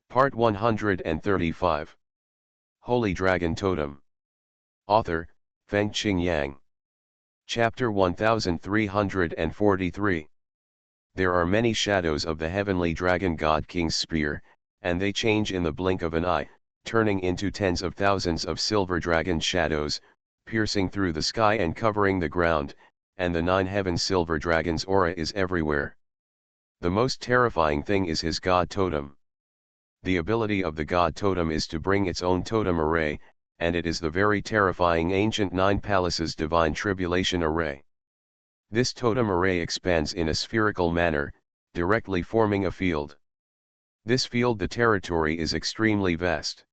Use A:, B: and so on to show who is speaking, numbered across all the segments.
A: Part 135. Holy Dragon Totem. Author, Fengqing Yang. Chapter 1343. There are many shadows of the heavenly dragon god king's spear, and they change in the blink of an eye, turning into tens of thousands of silver dragon shadows, piercing through the sky and covering the ground, and the nine heaven silver dragon's aura is everywhere. The most terrifying thing is his god totem. The ability of the god totem is to bring its own totem array, and it is the very terrifying ancient nine palaces divine tribulation array. This totem array expands in a spherical manner, directly forming a field. This field, the territory, is extremely vast.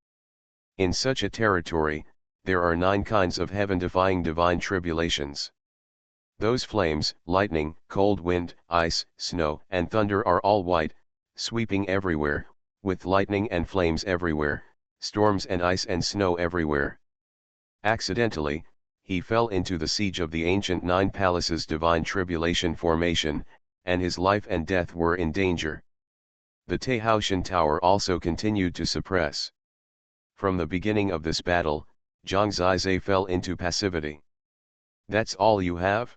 A: In such a territory, there are 9 kinds of heaven-defying divine tribulations. Those flames, lightning, cold wind, ice, snow, and thunder are all white, sweeping everywhere, with lightning and flames everywhere, storms and ice and snow everywhere. Accidentally, he fell into the siege of the ancient 9 palaces divine tribulation formation, and his life and death were in danger. The Taotian Tower also continued to suppress. From the beginning of this battle, Zhang Zizai fell into passivity. That's all you have?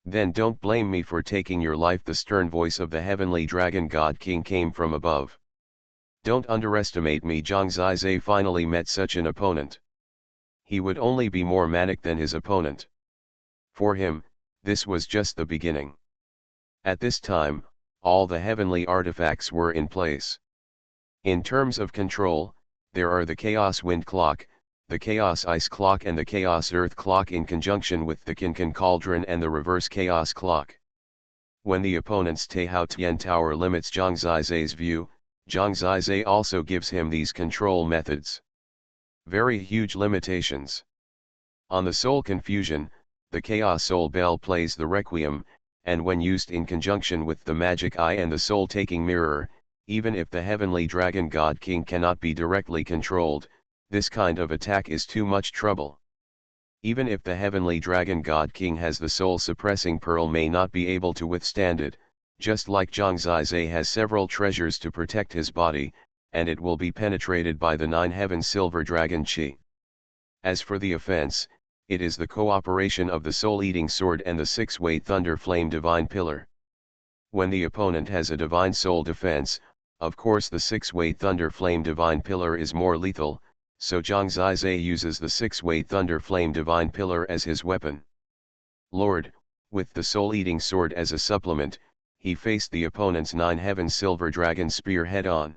A: Then don't blame me for taking your life. The stern voice of the heavenly dragon god king came from above. Don't underestimate me. Zhang Zizai finally met such an opponent. He would only be more manic than his opponent. For him, this was just the beginning. At this time, all the heavenly artifacts were in place. In terms of control, there are the Chaos Wind Clock, the Chaos Ice Clock and the Chaos Earth Clock in conjunction with the Kinkan Cauldron and the Reverse Chaos Clock. When the opponent's Taotian Tower limits Zhang Zizai's view, Zhang Zizai also gives him these control methods. Very huge limitations. On the Soul Confusion, the Chaos Soul Bell plays the Requiem, and when used in conjunction with the Magic Eye and the Soul Taking Mirror, even if the heavenly dragon god king cannot be directly controlled, this kind of attack is too much trouble. Even if the heavenly dragon god king has the soul suppressing pearl, may not be able to withstand it, just like Zhang Zizai has several treasures to protect his body, and it will be penetrated by the 9 heaven silver dragon chi. As for the offense, it is the cooperation of the soul-eating sword and the 6-way thunder flame divine pillar. When the opponent has a divine soul defense, of course the 6-way thunder flame divine pillar is more lethal, so Zhang Zizai uses the 6-way thunder flame divine pillar as his weapon. Lord, with the soul-eating sword as a supplement, he faced the opponent's 9 heaven silver dragon spear head-on.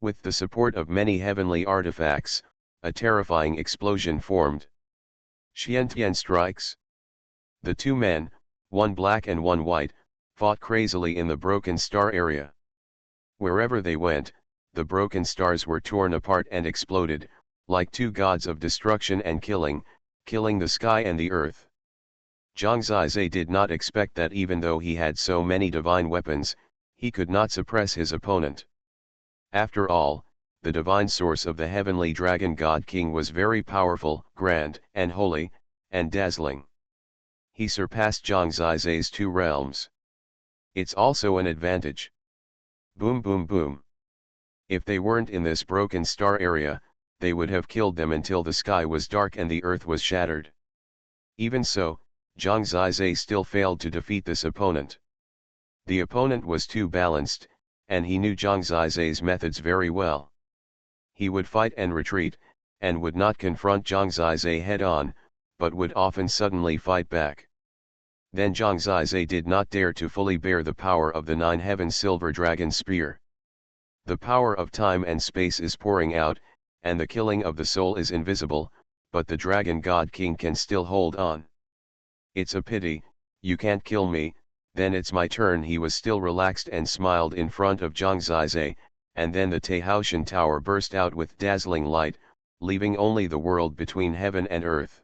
A: With the support of many heavenly artifacts, a terrifying explosion formed. Xiantian strikes. The 2 men, one black and one white, fought crazily in the broken star area. Wherever they went, the broken stars were torn apart and exploded, like 2 gods of destruction and killing the sky and the earth. Zhang Zizai did not expect that even though he had so many divine weapons, he could not suppress his opponent. After all, the divine source of the heavenly dragon god king was very powerful, grand, and holy, and dazzling. He surpassed Zhang Zizai's 2 realms. It's also an advantage. Boom boom boom. If they weren't in this broken star area, they would have killed them until the sky was dark and the earth was shattered. Even so, Zhang Zizai still failed to defeat this opponent. The opponent was too balanced, and he knew Zhang Zizai's methods very well. He would fight and retreat, and would not confront Zhang Zizai head-on, but would often suddenly fight back. Then Zhang Zizai did not dare to fully bear the power of the 9 heaven silver dragon spear. The power of time and space is pouring out, and the killing of the soul is invisible, but the dragon god king can still hold on. It's a pity, you can't kill me, then it's my turn. He was still relaxed and smiled in front of Zhang Zizai, and then the Taotian Tower burst out with dazzling light, leaving only the world between heaven and earth.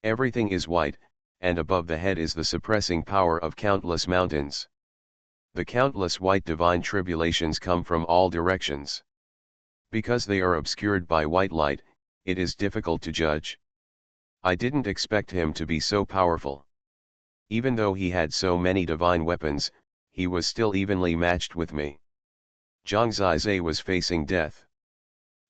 A: Everything is white, and above the head is the suppressing power of countless mountains. The countless white divine tribulations come from all directions. Because they are obscured by white light, it is difficult to judge. I didn't expect him to be so powerful. Even though he had so many divine weapons, he was still evenly matched with me. Zhang Zizai was facing death.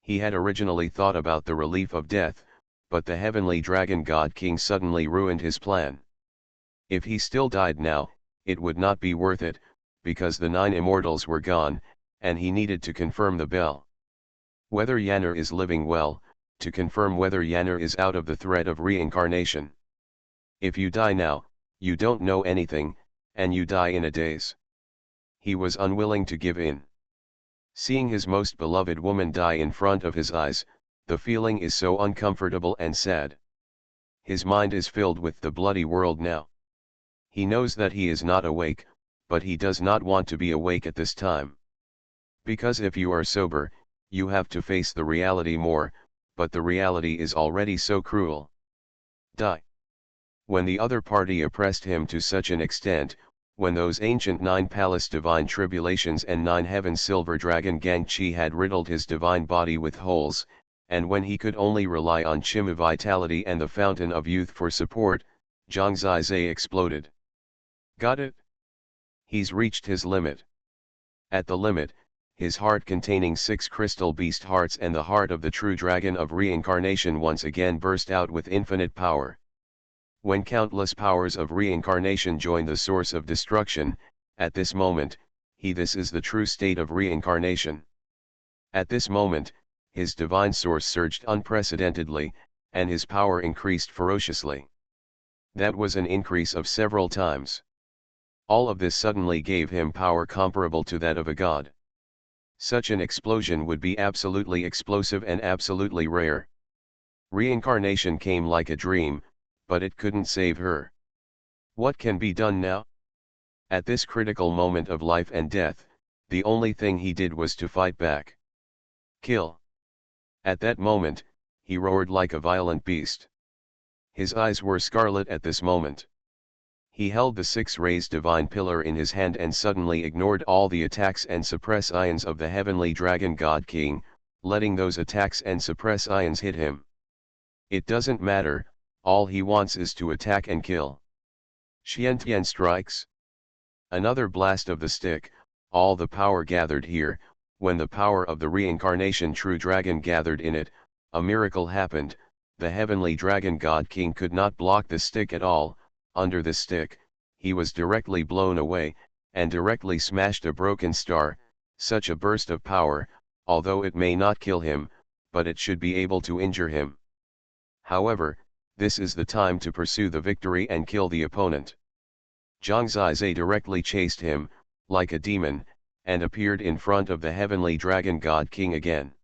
A: He had originally thought about the relief of death, but the heavenly dragon god king suddenly ruined his plan. If he still died now, it would not be worth it, because the 9 immortals were gone, and he needed to confirm the bell. Whether Yanner is living well, to confirm whether Yanner is out of the threat of reincarnation. If you die now, you don't know anything, and you die in a daze. He was unwilling to give in. Seeing his most beloved woman die in front of his eyes, the feeling is so uncomfortable and sad. His mind is filled with the bloody world now. He knows that he is not awake, but he does not want to be awake at this time. Because if you are sober, you have to face the reality more, but the reality is already so cruel. Die. When the other party oppressed him to such an extent, when those ancient 9 palace divine tribulations and 9 heaven silver dragon Gangchi had riddled his divine body with holes, and when he could only rely on Chima vitality and the fountain of youth for support, Zhang Zizai exploded. Got it? He's reached his limit. At the limit, his heart containing 6 crystal beast hearts and the heart of the true dragon of reincarnation once again burst out with infinite power. When countless powers of reincarnation join the source of destruction, at this moment, this is the true state of reincarnation. At this moment, his divine source surged unprecedentedly, and his power increased ferociously. That was an increase of several times. All of this suddenly gave him power comparable to that of a god. Such an explosion would be absolutely explosive and absolutely rare. Reincarnation came like a dream, but it couldn't save her. What can be done now? At this critical moment of life and death, the only thing he did was to fight back. Kill. At that moment, he roared like a violent beast. His eyes were scarlet at this moment. He held the 6 raised divine pillar in his hand and suddenly ignored all the attacks and suppress ions of the heavenly dragon god king, letting those attacks and suppress ions hit him. It doesn't matter, all he wants is to attack and kill. Xiantian strikes. Another blast of the stick, all the power gathered here. When the power of the reincarnation true dragon gathered in it, a miracle happened. The heavenly dragon god king could not block the stick at all. Under the stick, he was directly blown away, and directly smashed a broken star. Such a burst of power, although it may not kill him, but it should be able to injure him. However, this is the time to pursue the victory and kill the opponent. Zhang Zizai directly chased him, like a demon, and appeared in front of the heavenly dragon god king again.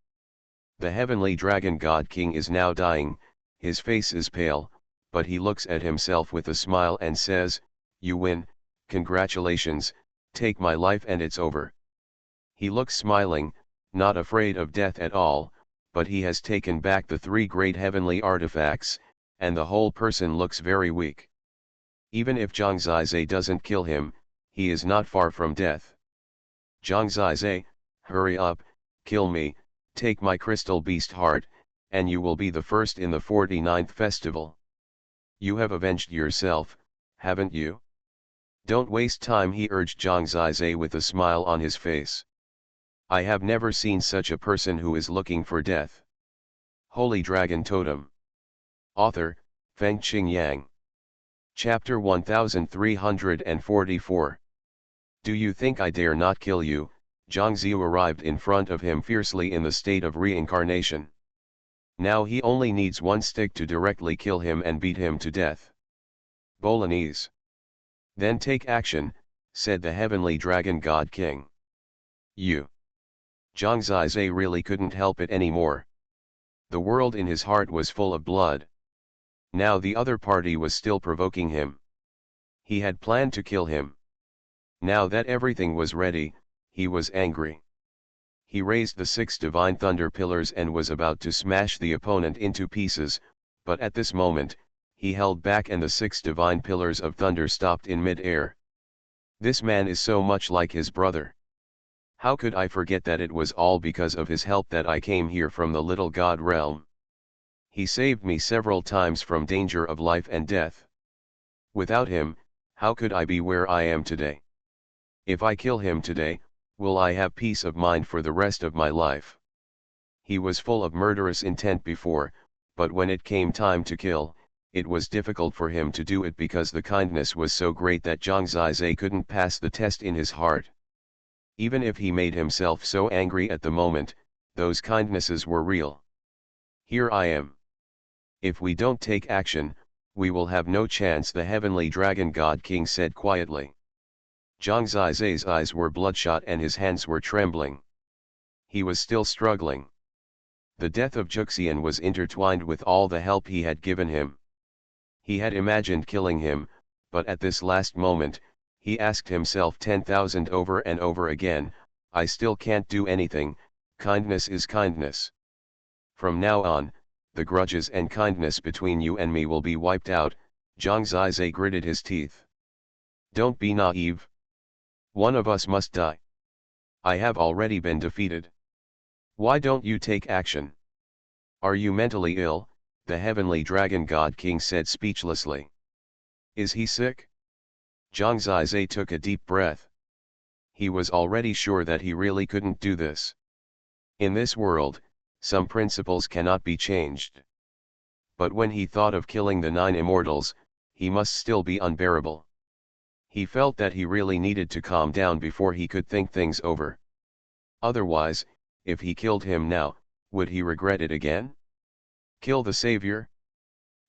A: The heavenly dragon god king is now dying, his face is pale, but he looks at himself with a smile and says, "You win, congratulations, take my life and it's over." He looks smiling, not afraid of death at all, but he has taken back the 3 great heavenly artifacts, and the whole person looks very weak. Even if Zhang Zizai doesn't kill him, he is not far from death. Zhang Zizai, hurry up, kill me, take my crystal beast heart, and you will be the first in the 49th festival. You have avenged yourself, haven't you? Don't waste time, he urged Zhang Zizai with a smile on his face. I have never seen such a person who is looking for death. Holy Dragon Totem. Author, Fengqing Yang. Chapter 1344. Do you think I dare not kill you? Zhang Ziyu arrived in front of him fiercely in the state of reincarnation. Now he only needs one stick to directly kill him and beat him to death. Bolognese. Then take action, said the heavenly dragon god king. You. Zhang Zizai really couldn't help it anymore. The world in his heart was full of blood. Now the other party was still provoking him. He had planned to kill him. Now that everything was ready, he was angry. He raised the 6 divine thunder pillars and was about to smash the opponent into pieces, but at this moment, he held back and the 6 divine pillars of thunder stopped in mid-air. This man is so much like his brother. How could I forget that it was all because of his help that I came here from the little god realm? He saved me several times from danger of life and death. Without him, how could I be where I am today? If I kill him today, Will I have peace of mind for the rest of my life? He was full of murderous intent before, but when it came time to kill, it was difficult for him to do it because the kindness was so great that Zhang Zizai couldn't pass the test in his heart. Even if he made himself so angry at the moment, those kindnesses were real. Here I am. If we don't take action, we will have no chance, the heavenly dragon god king said quietly. Zhang Zizai's eyes were bloodshot and his hands were trembling. He was still struggling. The death of Juxian was intertwined with all the help he had given him. He had imagined killing him, but at this last moment, he asked himself 10,000 over and over again, I still can't do anything, kindness is kindness. From now on, the grudges and kindness between you and me will be wiped out, Zhang Zizai gritted his teeth. Don't be naive. One of us must die. I have already been defeated. Why don't you take action? Are you mentally ill? The heavenly dragon god king said speechlessly. Is he sick? Zhang Zizai took a deep breath. He was already sure that he really couldn't do this. In this world, some principles cannot be changed. But when he thought of killing the 9 immortals, he must still be unbearable. He felt that he really needed to calm down before he could think things over. Otherwise, if he killed him now, would he regret it again? Kill the savior?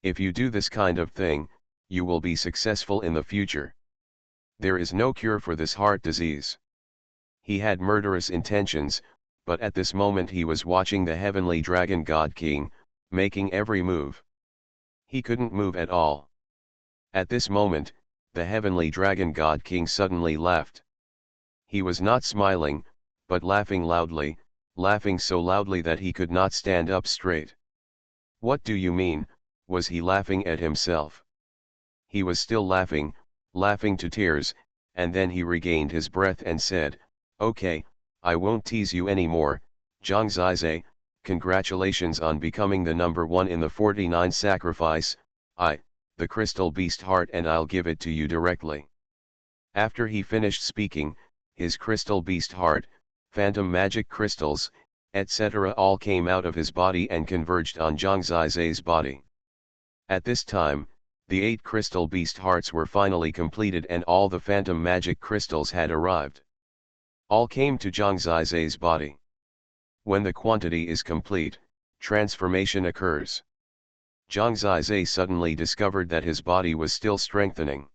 A: If you do this kind of thing, you will be successful in the future. There is no cure for this heart disease. He had murderous intentions, but at this moment he was watching the heavenly dragon god king, making every move. He couldn't move at all. At this moment, the heavenly dragon god king suddenly laughed. He was not smiling, but laughing loudly, laughing so loudly that he could not stand up straight. What do you mean? Was he laughing at himself? He was still laughing, laughing to tears, and then he regained his breath and said, Okay, I won't tease you anymore, Zhang Zizai, congratulations on becoming the number 1 in the 49 sacrifice, the crystal beast heart, and I'll give it to you directly. After he finished speaking, his crystal beast heart, phantom magic crystals, etc. all came out of his body and converged on Zhang Zizai's body. At this time, the 8 crystal beast hearts were finally completed and all the phantom magic crystals had arrived. All came to Zhang Zizai's body. When the quantity is complete, transformation occurs. Zhang Zizai suddenly discovered that his body was still strengthening.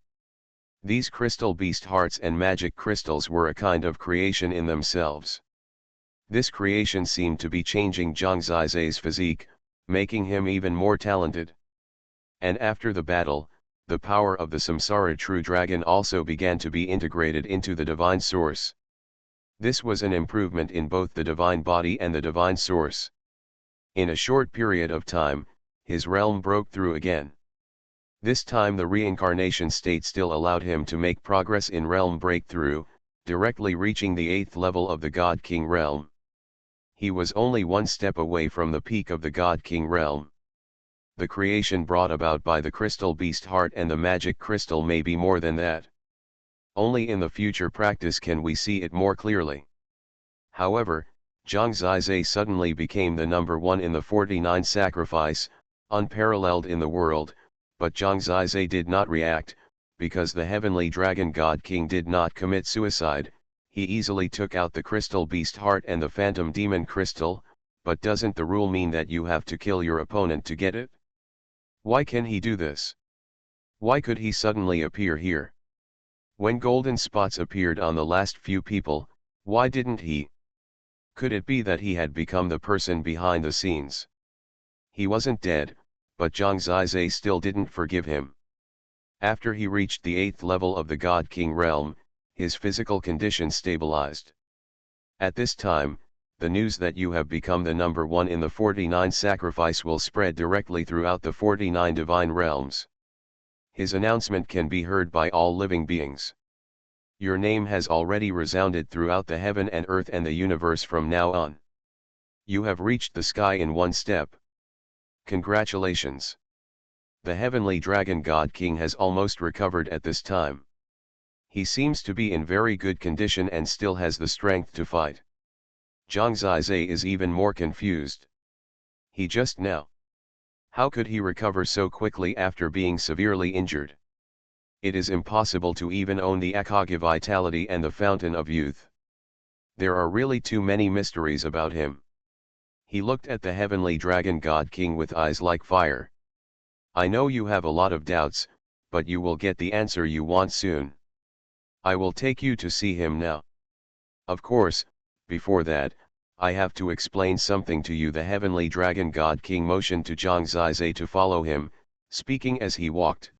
A: These crystal beast hearts and magic crystals were a kind of creation in themselves. This creation seemed to be changing Zhang Zizai's physique, making him even more talented. And after the battle, the power of the Samsara true dragon also began to be integrated into the divine source. This was an improvement in both the divine body and the divine source. In a short period of time, his realm broke through again. This time the reincarnation state still allowed him to make progress in realm breakthrough, directly reaching the 8th level of the God King realm. He was only one step away from the peak of the God King realm. The creation brought about by the crystal beast heart and the magic crystal may be more than that. Only in the future practice can we see it more clearly. However, Zhang Zizai suddenly became the number 1 in the 49 sacrifice, unparalleled in the world, but Zhang Zizai did not react, because the heavenly dragon god king did not commit suicide. He easily took out the crystal beast heart and the phantom demon crystal, but doesn't the rule mean that you have to kill your opponent to get it? Why can he do this? Why could he suddenly appear here? When golden spots appeared on the last few people, why didn't he? Could it be that he had become the person behind the scenes? He wasn't dead, but Zhang Zizai still didn't forgive him. After he reached the 8th level of the God King realm, his physical condition stabilized. At this time, the news that you have become the number 1 in the 49 sacrifice will spread directly throughout the 49 divine realms. His announcement can be heard by all living beings. Your name has already resounded throughout the heaven and earth and the universe from now on. You have reached the sky in one step. Congratulations. The heavenly dragon god king has almost recovered at this time. He seems to be in very good condition and still has the strength to fight. Zhang Zizai is even more confused. He just now. How could he recover so quickly after being severely injured? It is impossible to even own the Akagi vitality and the fountain of youth. There are really too many mysteries about him. He looked at the heavenly dragon god king with eyes like fire. I know you have a lot of doubts, but you will get the answer you want soon. I will take you to see him now. Of course, before that, I have to explain something to you. The heavenly dragon god king motioned to Zhang Zizai to follow him, speaking as he walked.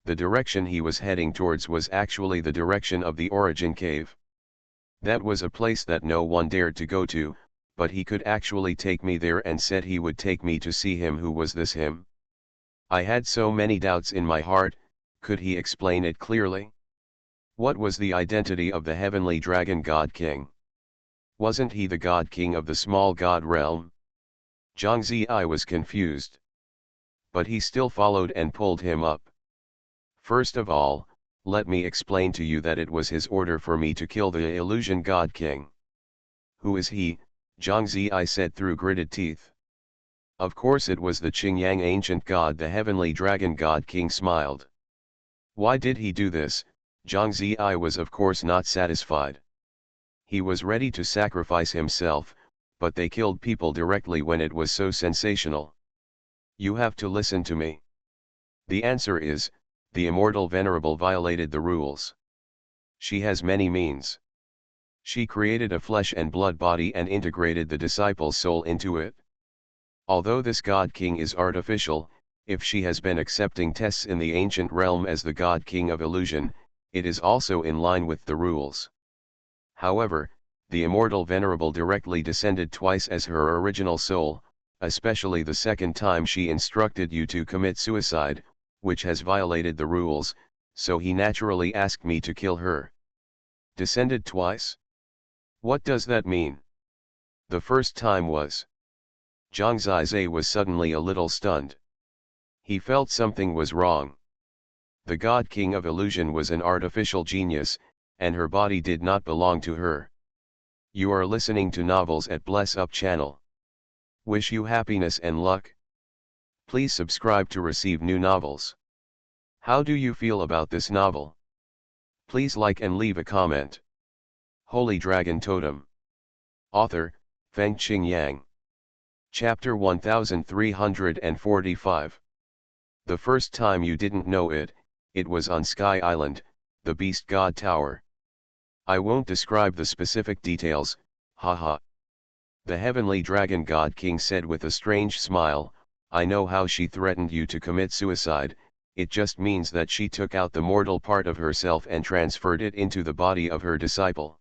A: The direction he was heading towards was actually the direction of the origin cave. That was a place that no one dared to go to, but he could actually take me there and said he would take me to see him. Who was this him? I had so many doubts in my heart. Could he explain it clearly? What was the identity of the heavenly dragon god king? Wasn't he the god king of the small god realm? Zhang Zizai was confused. But he still followed and pulled him up. First of all, let me explain to you that it was his order for me to kill the illusion god king. Who is he? Zhang Zizai said through gritted teeth. Of course it was the Qingyang ancient god. The heavenly dragon god king smiled. Why did he do this? Zhang Zizai was of course not satisfied. He was ready to sacrifice himself, but they killed people directly when it was so sensational. You have to listen to me. The answer is, the immortal venerable violated the rules. She has many means. She created a flesh and blood body and integrated the disciple's soul into it. Although this god king is artificial, if she has been accepting tests in the ancient realm as the god king of illusion, it is also in line with the rules. However, the immortal venerable directly descended twice as her original soul, especially the second time she instructed you to commit suicide, which has violated the rules, so he naturally asked me to kill her. Descended twice? What does that mean? The first time was. Zhang Zizai was suddenly a little stunned. He felt something was wrong. The god king of illusion was an artificial genius, and her body did not belong to her. You are listening to Novels at Bless Up channel. Wish you happiness and luck. Please subscribe to receive new novels. How do you feel about this novel? Please like and leave a comment. Holy Dragon Totem. Author, Feng Qingyang. Chapter 1345. The first time you didn't know it, it was on Sky Island, the Beast God Tower. I won't describe the specific details, haha. The heavenly dragon god king said with a strange smile, I know how she threatened you to commit suicide. It just means that she took out the mortal part of herself and transferred it into the body of her disciple.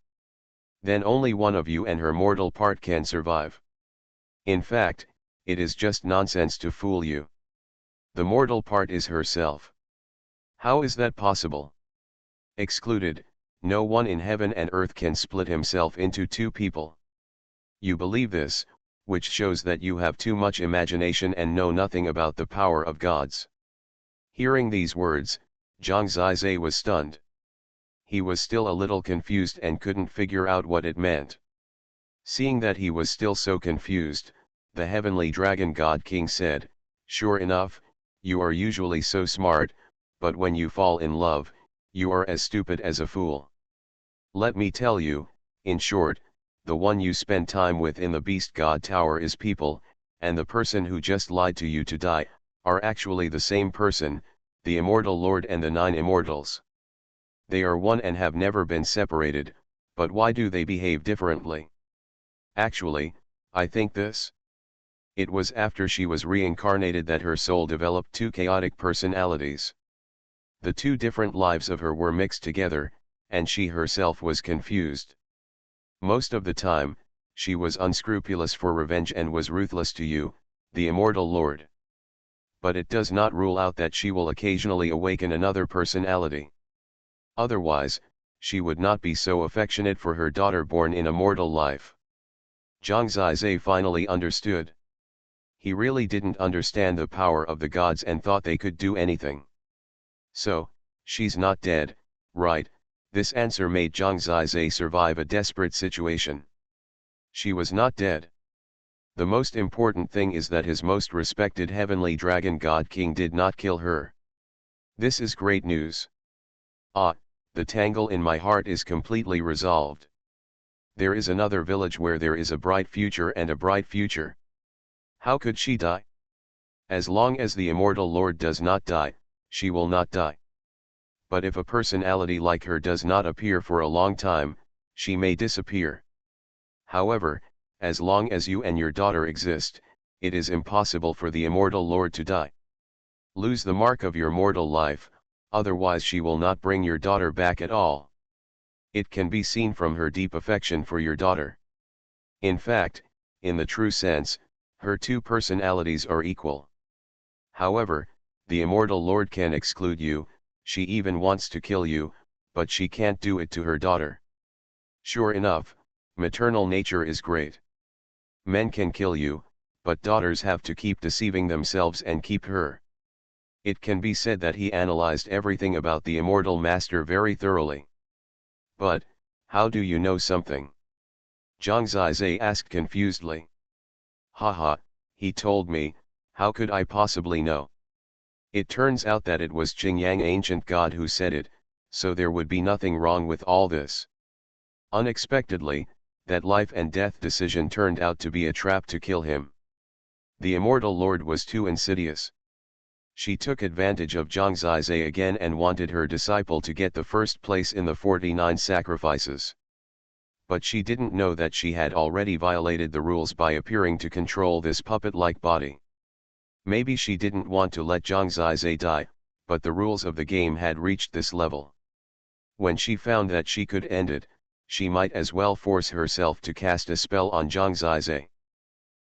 A: Then only one of you and her mortal part can survive. In fact, it is just nonsense to fool you. The mortal part is herself. How is that possible? Excluded, no one in heaven and earth can split himself into two people. You believe this, which shows that you have too much imagination and know nothing about the power of gods. Hearing these words, Zhang Zizai was stunned. He was still a little confused and couldn't figure out what it meant. Seeing that he was still so confused, the heavenly dragon god king said, sure enough, you are usually so smart, but when you fall in love, you are as stupid as a fool. Let me tell you, in short, the one you spend time with in the Beast God Tower is people, and the person who just lied to you to die, are actually the same person, the Immortal Lord and the 9 Immortals. They are one and have never been separated, but why do they behave differently? Actually, I think this. It was after she was reincarnated that her soul developed 2 chaotic personalities. The 2 different lives of her were mixed together, and she herself was confused. Most of the time, she was unscrupulous for revenge and was ruthless to you, the Immortal Lord. But it does not rule out that she will occasionally awaken another personality. Otherwise, she would not be so affectionate for her daughter born in a mortal life. Zhang Zizai finally understood. He really didn't understand the power of the gods and thought they could do anything. So, she's not dead, right? This answer made Zhang Zizai survive a desperate situation. She was not dead. The most important thing is that his most respected heavenly dragon god king did not kill her. This is great news. Ah, the tangle in my heart is completely resolved. There is another village where there is a bright future and a bright future. How could she die? As long as the immortal Lord does not die, she will not die. But if a personality like her does not appear for a long time, she may disappear. However, as long as you and your daughter exist, it is impossible for the immortal Lord to die. Lose the mark of your mortal life, otherwise she will not bring your daughter back at all. It can be seen from her deep affection for your daughter. In fact, in the true sense, her two personalities are equal. However, the immortal Lord can exclude you, she even wants to kill you, but she can't do it to her daughter. Sure enough, maternal nature is great. Men can kill you, but daughters have to keep deceiving themselves and keep her. It can be said that he analyzed everything about the immortal master very thoroughly. But, how do you know something? Zhang Zizai asked confusedly. Haha, he told me, how could I possibly know? It turns out that it was Qingyang ancient god who said it, so there would be nothing wrong with all this. Unexpectedly, that life and death decision turned out to be a trap to kill him. The immortal Lord was too insidious. She took advantage of Zhang Zizai again and wanted her disciple to get the first place in the 49 sacrifices. But she didn't know that she had already violated the rules by appearing to control this puppet-like body. Maybe she didn't want to let Zhang Zizai die, but the rules of the game had reached this level. When she found that she could end it, she might as well force herself to cast a spell on Zhang Zizai.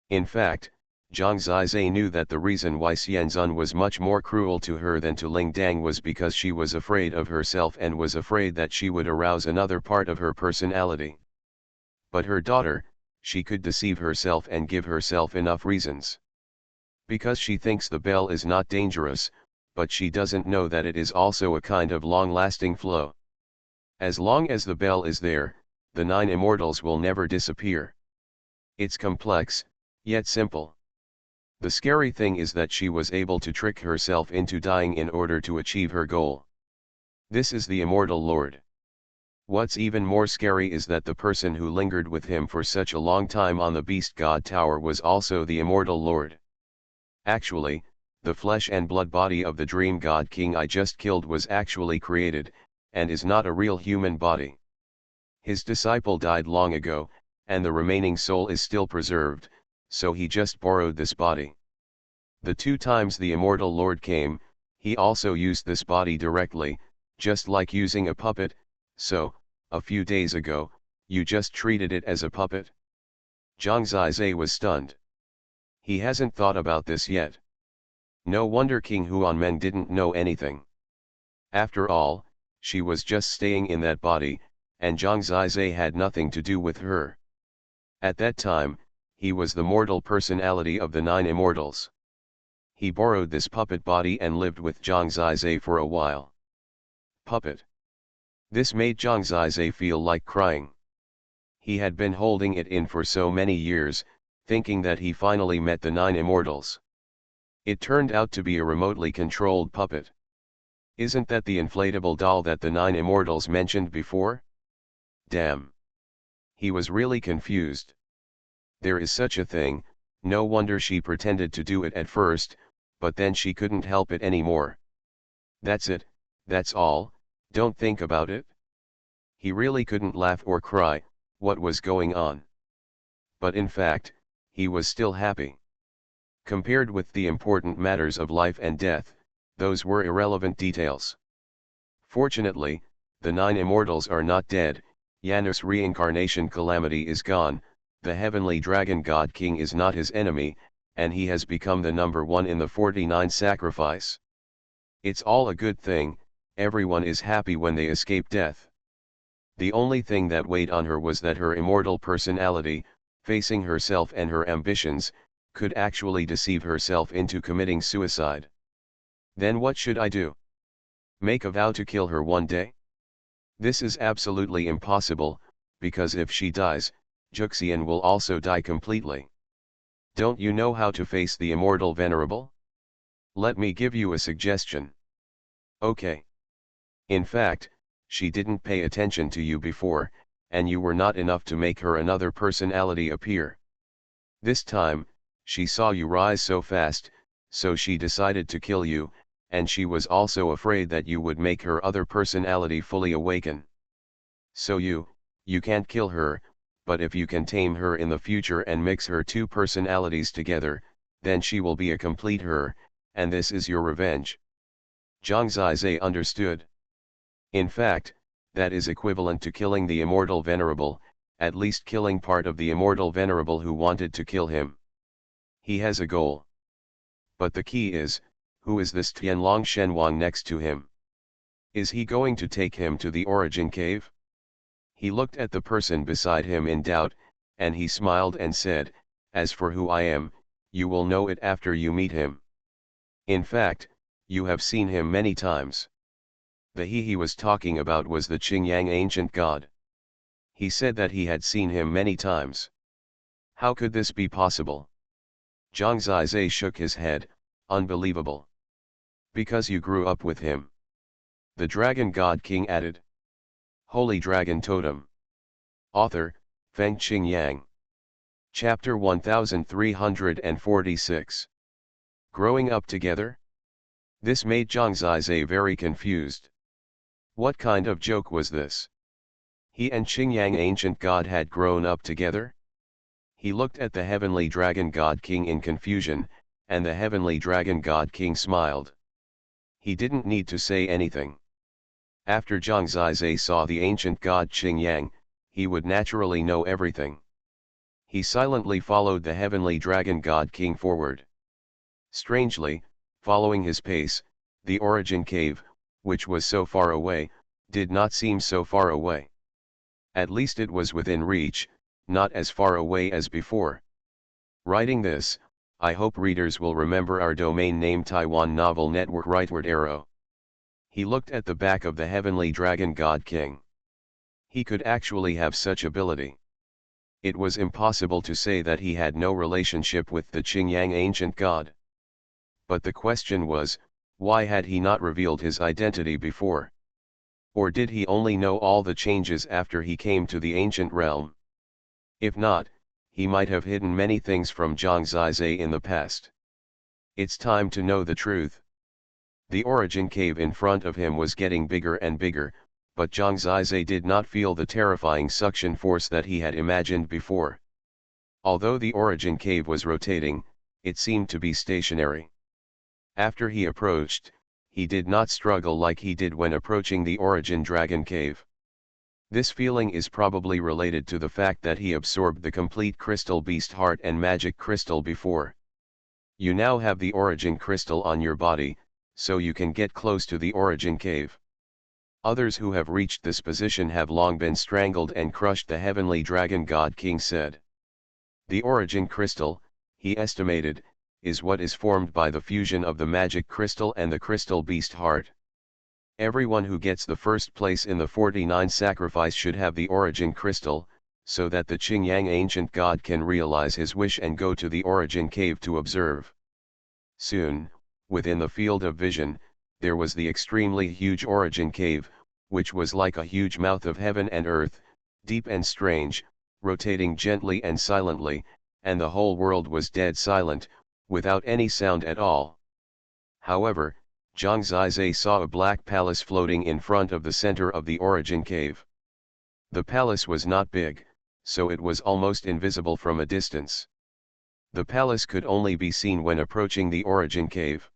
A: In fact, Zhang Zizai knew that the reason why Xianzun was much more cruel to her than to Ling Dang was because she was afraid of herself and was afraid that she would arouse another part of her personality. But her daughter, she could deceive herself and give herself enough reasons. Because she thinks the bell is not dangerous, but she doesn't know that it is also a kind of long-lasting flow. As long as the bell is there, the 9 immortals will never disappear. It's complex, yet simple. The scary thing is that she was able to trick herself into dying in order to achieve her goal. This is the immortal Lord. What's even more scary is that the person who lingered with him for such a long time on the Beast God Tower was also the immortal Lord. Actually, the flesh and blood body of the Dream God King I just killed was actually created, and is not a real human body. His disciple died long ago, and the remaining soul is still preserved, so he just borrowed this body. The 2 times the immortal Lord came, he also used this body directly, just like using a puppet, so, a few days ago, you just treated it as a puppet? Zhang Zizai was stunned. He hasn't thought about this yet. No wonder King Xuanmen didn't know anything. After all, she was just staying in that body, and Zhang Zizai had nothing to do with her. At that time, he was the mortal personality of the 9 immortals. He borrowed this puppet body and lived with Zhang Zizai for a while. Puppet. This made Zhang Zizai feel like crying. He had been holding it in for so many years, thinking that he finally met the 9 immortals. It turned out to be a remotely controlled puppet. Isn't that the inflatable doll that the 9 immortals mentioned before? Damn. He was really confused. There is such a thing, no wonder she pretended to do it at first, but then she couldn't help it anymore. That's it, that's all, don't think about it. He really couldn't laugh or cry, what was going on? But in fact, he was still happy. Compared with the important matters of life and death, those were irrelevant details. Fortunately, the 9 immortals are not dead, Janus' reincarnation calamity is gone, the heavenly dragon god king is not his enemy, and he has become the number 1 in the 49 sacrifice. It's all a good thing, everyone is happy when they escape death. The only thing that weighed on her was that her immortal personality, facing herself and her ambitions, could actually deceive herself into committing suicide. Then what should I do? Make a vow to kill her one day? This is absolutely impossible, because if she dies, Juxian will also die completely. Don't you know how to face the immortal venerable? Let me give you a suggestion. Okay. In fact, she didn't pay attention to you before, and you were not enough to make her another personality appear. This time, she saw you rise so fast, so she decided to kill you, and she was also afraid that you would make her other personality fully awaken. So you can't kill her, but if you can tame her in the future and mix her two personalities together, then she will be a complete her, and this is your revenge. Zhang Zizai understood. In fact, that is equivalent to killing the immortal venerable, at least killing part of the immortal venerable who wanted to kill him. He has a goal. But the key is, who is this Tianlong Shenhuang next to him? Is he going to take him to the origin cave? He looked at the person beside him in doubt, and he smiled and said, "As for who I am, you will know it after you meet him. In fact, you have seen him many times." The he was talking about was the Qingyang ancient god. He said that he had seen him many times. How could this be possible? Zhang Zizai shook his head, unbelievable. Because you grew up with him. The Dragon God King added. Holy Dragon Totem. Author, Feng Qingyang. Chapter 1346. Growing up together? This made Zhang Zizai very confused. What kind of joke was this? He and Qingyang ancient god had grown up together? He looked at the heavenly dragon god king in confusion, and the heavenly dragon god king smiled. He didn't need to say anything. After Zhang Zizai saw the ancient god Qingyang, he would naturally know everything. He silently followed the heavenly dragon god king forward. Strangely, following his pace, the origin cave, which was so far away, did not seem so far away. At least it was within reach, not as far away as before. Writing this, I hope readers will remember our domain name Taiwan Novel Network rightward arrow. He looked at the back of the heavenly dragon god king. He could actually have such ability. It was impossible to say that he had no relationship with the Qingyang ancient god. But the question was, why had he not revealed his identity before? Or did he only know all the changes after he came to the ancient realm? If not, he might have hidden many things from Zhang Zizai in the past. It's time to know the truth. The origin cave in front of him was getting bigger and bigger, but Zhang Zizai did not feel the terrifying suction force that he had imagined before. Although the origin cave was rotating, it seemed to be stationary. After he approached, he did not struggle like he did when approaching the origin dragon cave. This feeling is probably related to the fact that he absorbed the complete crystal beast heart and magic crystal before. You now have the origin crystal on your body, so you can get close to the origin cave. Others who have reached this position have long been strangled and crushed, the heavenly dragon god king said. The origin crystal, he estimated, is what is formed by the fusion of the magic crystal and the crystal beast heart. Everyone who gets the first place in the 49 sacrifice should have the origin crystal, so that the Qingyang ancient god can realize his wish and go to the origin cave to observe. Soon, within the field of vision, there was the extremely huge origin cave, which was like a huge mouth of heaven and earth, deep and strange, rotating gently and silently, and the whole world was dead silent, without any sound at all. However, Zhang Zizai saw a black palace floating in front of the center of the origin cave. The palace was not big, so it was almost invisible from a distance. The palace could only be seen when approaching the origin cave.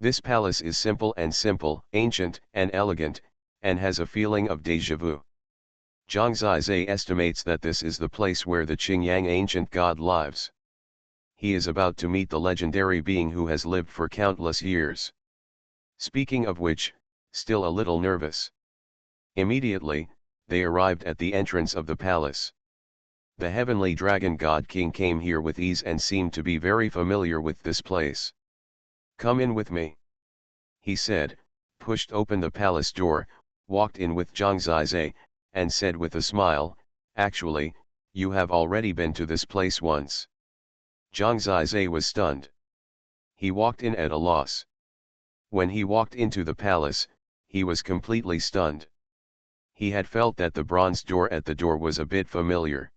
A: This palace is simple, ancient and elegant, and has a feeling of déjà vu. Zhang Zizai estimates that this is the place where the Qingyang ancient god lives. He is about to meet the legendary being who has lived for countless years. Speaking of which, still a little nervous. Immediately, they arrived at the entrance of the palace. The heavenly dragon god king came here with ease and seemed to be very familiar with this place. "Come in with me," he said, pushed open the palace door, walked in with Zhang Zizai, and said with a smile, "Actually, you have already been to this place once." Zhang Zizai was stunned. He walked in at a loss. When he walked into the palace, he was completely stunned. He had felt that the bronze door at the door was a bit familiar.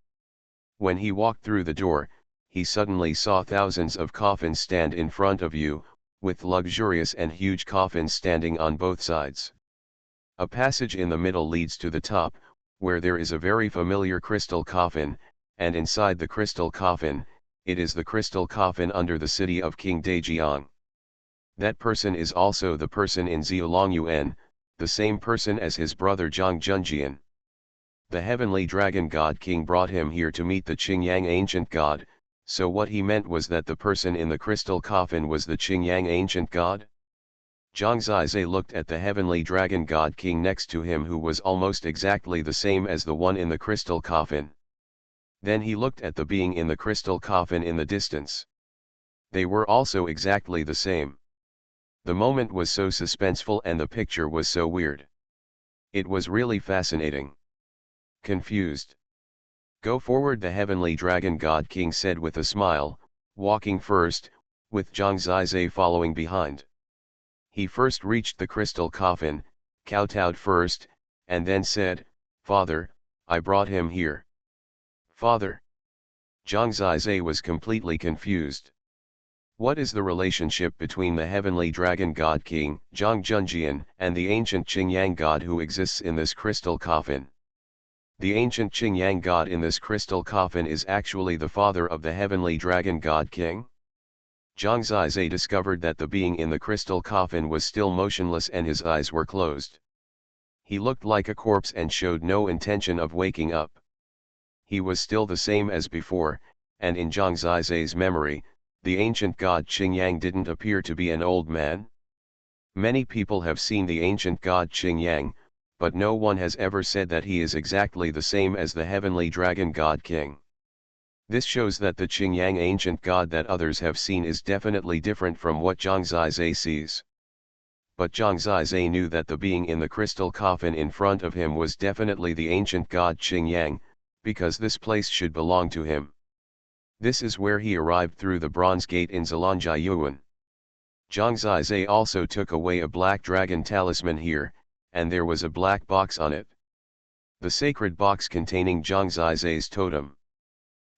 A: When he walked through the door, he suddenly saw thousands of coffins stand in front of you, with luxurious and huge coffins standing on both sides. A passage in the middle leads to the top, where there is a very familiar crystal coffin, and inside the crystal coffin, it is the crystal coffin under the city of King Daejiang. That person is also the person in Xuanhuan, the same person as his brother Zhang Junjian. The heavenly dragon god king brought him here to meet the Qingyang ancient god, so what he meant was that the person in the crystal coffin was the Qingyang ancient god? Zhang Zizai looked at the heavenly dragon god king next to him, who was almost exactly the same as the one in the crystal coffin. Then he looked at the being in the crystal coffin in the distance. They were also exactly the same. The moment was so suspenseful and the picture was so weird. It was really fascinating. Confused. "Go forward," the heavenly dragon god king said with a smile, walking first, with Zhang Zizai following behind. He first reached the crystal coffin, kowtowed first, and then said, "Father, I brought him here." "Father?" Zhang Zizai was completely confused. What is the relationship between the heavenly dragon god king, Zhang Junjian, and the ancient Qingyang god who exists in this crystal coffin? The ancient Qingyang god in this crystal coffin is actually the father of the heavenly dragon god king? Zhang Zizai discovered that the being in the crystal coffin was still motionless and his eyes were closed. He looked like a corpse and showed no intention of waking up. He was still the same as before, and in Zhang Zizai's memory, the ancient god Qingyang didn't appear to be an old man. Many people have seen the ancient god Qingyang, but no one has ever said that he is exactly the same as the heavenly dragon god king. This shows that the Qingyang ancient god that others have seen is definitely different from what Zhang Zizai sees. But Zhang Zizai knew that the being in the crystal coffin in front of him was definitely the ancient god Qingyang, because this place should belong to him. This is where he arrived through the bronze gate in Zhelanjiayuan. Zhang Zizai also took away a black dragon talisman here, and there was a black box on it. The sacred box containing Zhang Zizai's totem.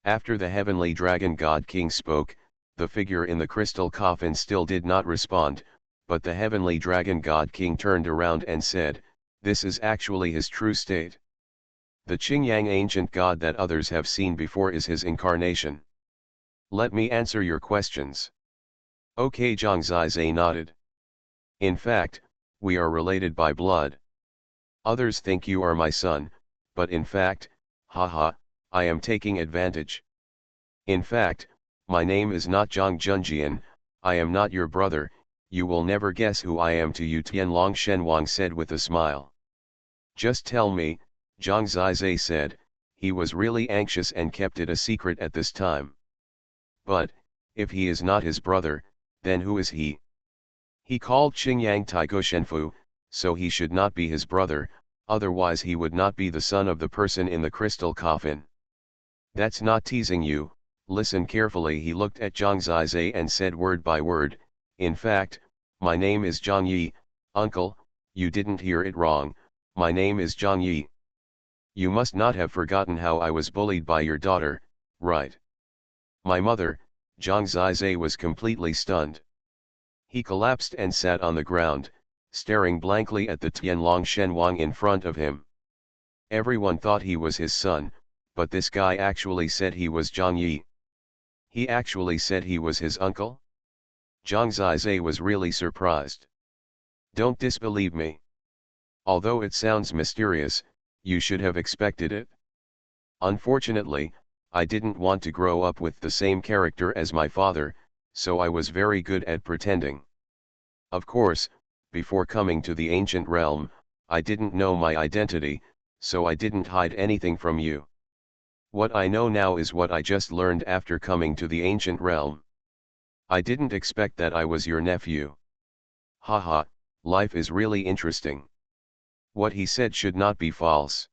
A: After the heavenly dragon god king spoke, the figure in the crystal coffin still did not respond, but the heavenly dragon god king turned around and said, "This is actually his true state. The Qingyang ancient god that others have seen before is his incarnation. Let me answer your questions." "Okay," Zhang Zizai nodded. "In fact, we are related by blood. Others think you are my son, but in fact, haha, I am taking advantage. In fact, my name is not Zhang Junjian, I am not your brother, you will never guess who I am to you," Tianlong Shenwang said with a smile. "Just tell me," Zhang Zizai said. He was really anxious and kept it a secret at this time. "But, if he is not his brother, then who is he?" "He called Qingyang Taigushenfu, so he should not be his brother, otherwise he would not be the son of the person in the crystal coffin." "That's not teasing you, listen carefully." He looked at Zhang Zizai and said word by word, "In fact, my name is Zhang Yi, uncle, you didn't hear it wrong, my name is Zhang Yi. You must not have forgotten how I was bullied by your daughter, right?" "My mother," Zhang Zizai was completely stunned. He collapsed and sat on the ground, staring blankly at the Tianlong Shenwang in front of him. Everyone thought he was his son, but this guy actually said he was Zhang Yi. He actually said he was his uncle? Zhang Zizai was really surprised. "Don't disbelieve me. Although it sounds mysterious, you should have expected it. Unfortunately, I didn't want to grow up with the same character as my father, so I was very good at pretending. Of course, before coming to the ancient realm, I didn't know my identity, so I didn't hide anything from you. What I know now is what I just learned after coming to the ancient realm. I didn't expect that I was your nephew. Haha, life is really interesting." What he said should not be false.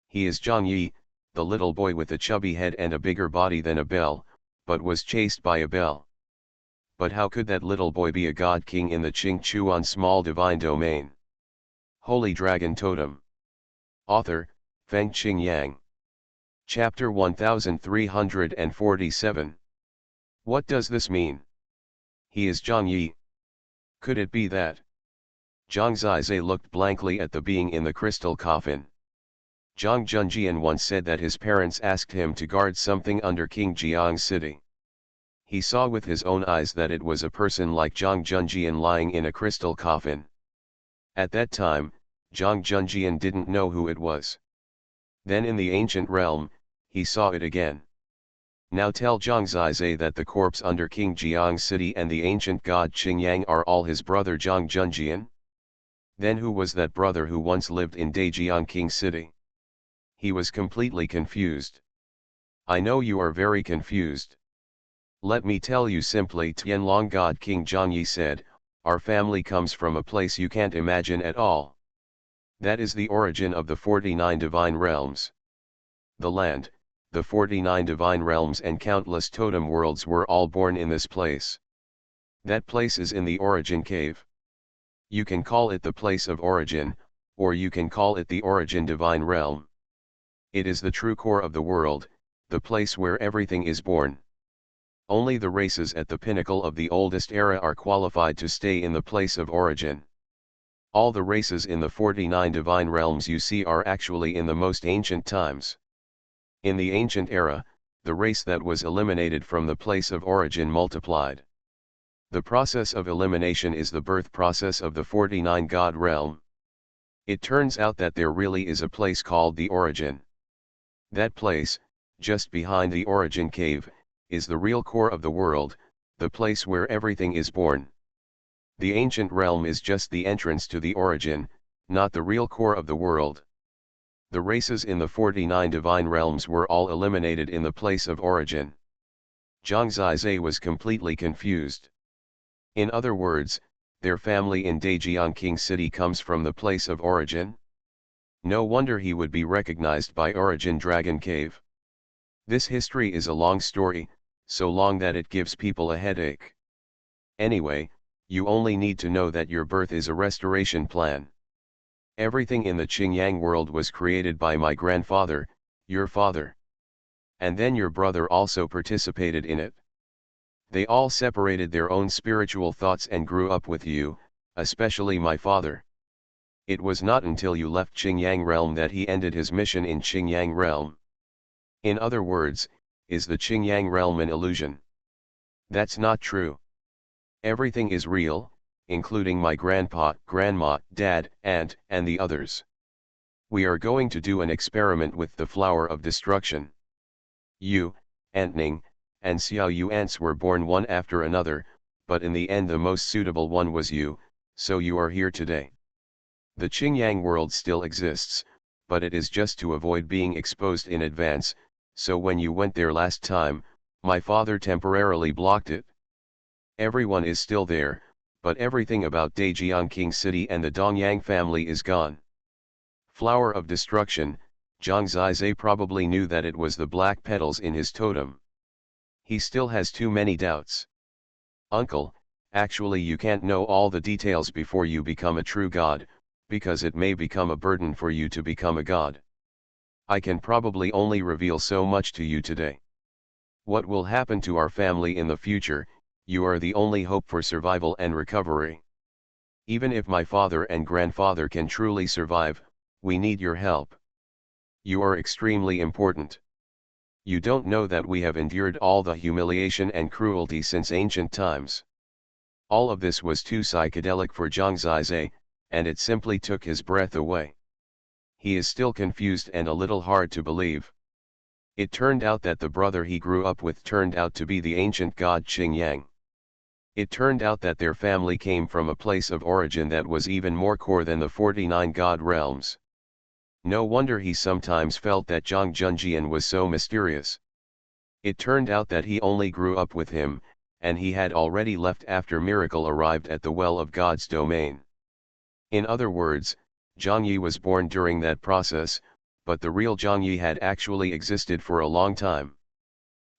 A: He is Zhang Yi, the little boy with a chubby head and a bigger body than a bell, but was chased by a bell. But how could that little boy be a god king in the Qingchuan small divine domain? Holy Dragon Totem. Author, Feng Qingyang. Chapter 1347. What does this mean? He is Zhang Yi. Could it be that? Zhang Zizai looked blankly at the being in the crystal coffin. Zhang Junjian once said that his parents asked him to guard something under King Jiang's city. He saw with his own eyes that it was a person like Zhang Junjian lying in a crystal coffin. At that time, Zhang Junjian didn't know who it was. Then in the ancient realm, he saw it again. Now tell Zhang Zizai that the corpse under King Jiang's city and the ancient god Qingyang are all his brother Zhang Junjian? Then who was that brother who once lived in Dajiang King city? He was completely confused. I know you are very confused. Let me tell you simply, Tianlong God King Zhang Yi said, our family comes from a place you can't imagine at all. That is the origin of the 49 divine realms. The land, the 49 divine realms and countless totem worlds were all born in this place. That place is in the origin cave. You can call it the place of origin, or you can call it the origin divine realm. It is the true core of the world, the place where everything is born. Only the races at the pinnacle of the oldest era are qualified to stay in the place of origin. All the races in the 49 divine realms you see are actually in the most ancient times. In the ancient era, the race that was eliminated from the place of origin multiplied. The process of elimination is the birth process of the 49 god realm. It turns out that there really is a place called the origin. That place, just behind the origin cave, is the real core of the world, the place where everything is born. The ancient realm is just the entrance to the origin, not the real core of the world. The races in the 49 divine realms were all eliminated in the place of origin. Zhang Zizai was completely confused. In other words, their family in Dajiang King City comes from the place of origin? No wonder he would be recognized by Origin Dragon Cave. This history is a long story, so long that it gives people a headache. Anyway, you only need to know that your birth is a restoration plan. Everything in the Qingyang world was created by my grandfather, your father. And then your brother also participated in it. They all separated their own spiritual thoughts and grew up with you, especially my father. It was not until you left Qingyang realm that he ended his mission in Qingyang realm. In other words, is the Qingyang realm an illusion? That's not true. Everything is real, including my grandpa, grandma, dad, aunt, and the others. We are going to do an experiment with the flower of destruction. You, Aunt Ning, and Xiao Yu ants were born one after another, but in the end the most suitable one was you, so you are here today. The Qingyang world still exists, but it is just to avoid being exposed in advance, so when you went there last time, my father temporarily blocked it. Everyone is still there, but everything about Dajiang King City and the Dongyang family is gone. Flower of destruction, Zhang Zizai probably knew that it was the black petals in his totem. He still has too many doubts. Uncle, actually you can't know all the details before you become a true god, because it may become a burden for you to become a god. I can probably only reveal so much to you today. What will happen to our family in the future? You are the only hope for survival and recovery. Even if my father and grandfather can truly survive, we need your help. You are extremely important. You don't know that we have endured all the humiliation and cruelty since ancient times. All of this was too psychedelic for Zhang Zizai, and it simply took his breath away. He is still confused and a little hard to believe. It turned out that the brother he grew up with turned out to be the ancient god Qingyang. It turned out that their family came from a place of origin that was even more core than the 49 god realms. No wonder he sometimes felt that Zhang Junjian was so mysterious. It turned out that he only grew up with him, and he had already left after Miracle arrived at the Well of God's domain. In other words, Zhang Yi was born during that process, but the real Zhang Yi had actually existed for a long time.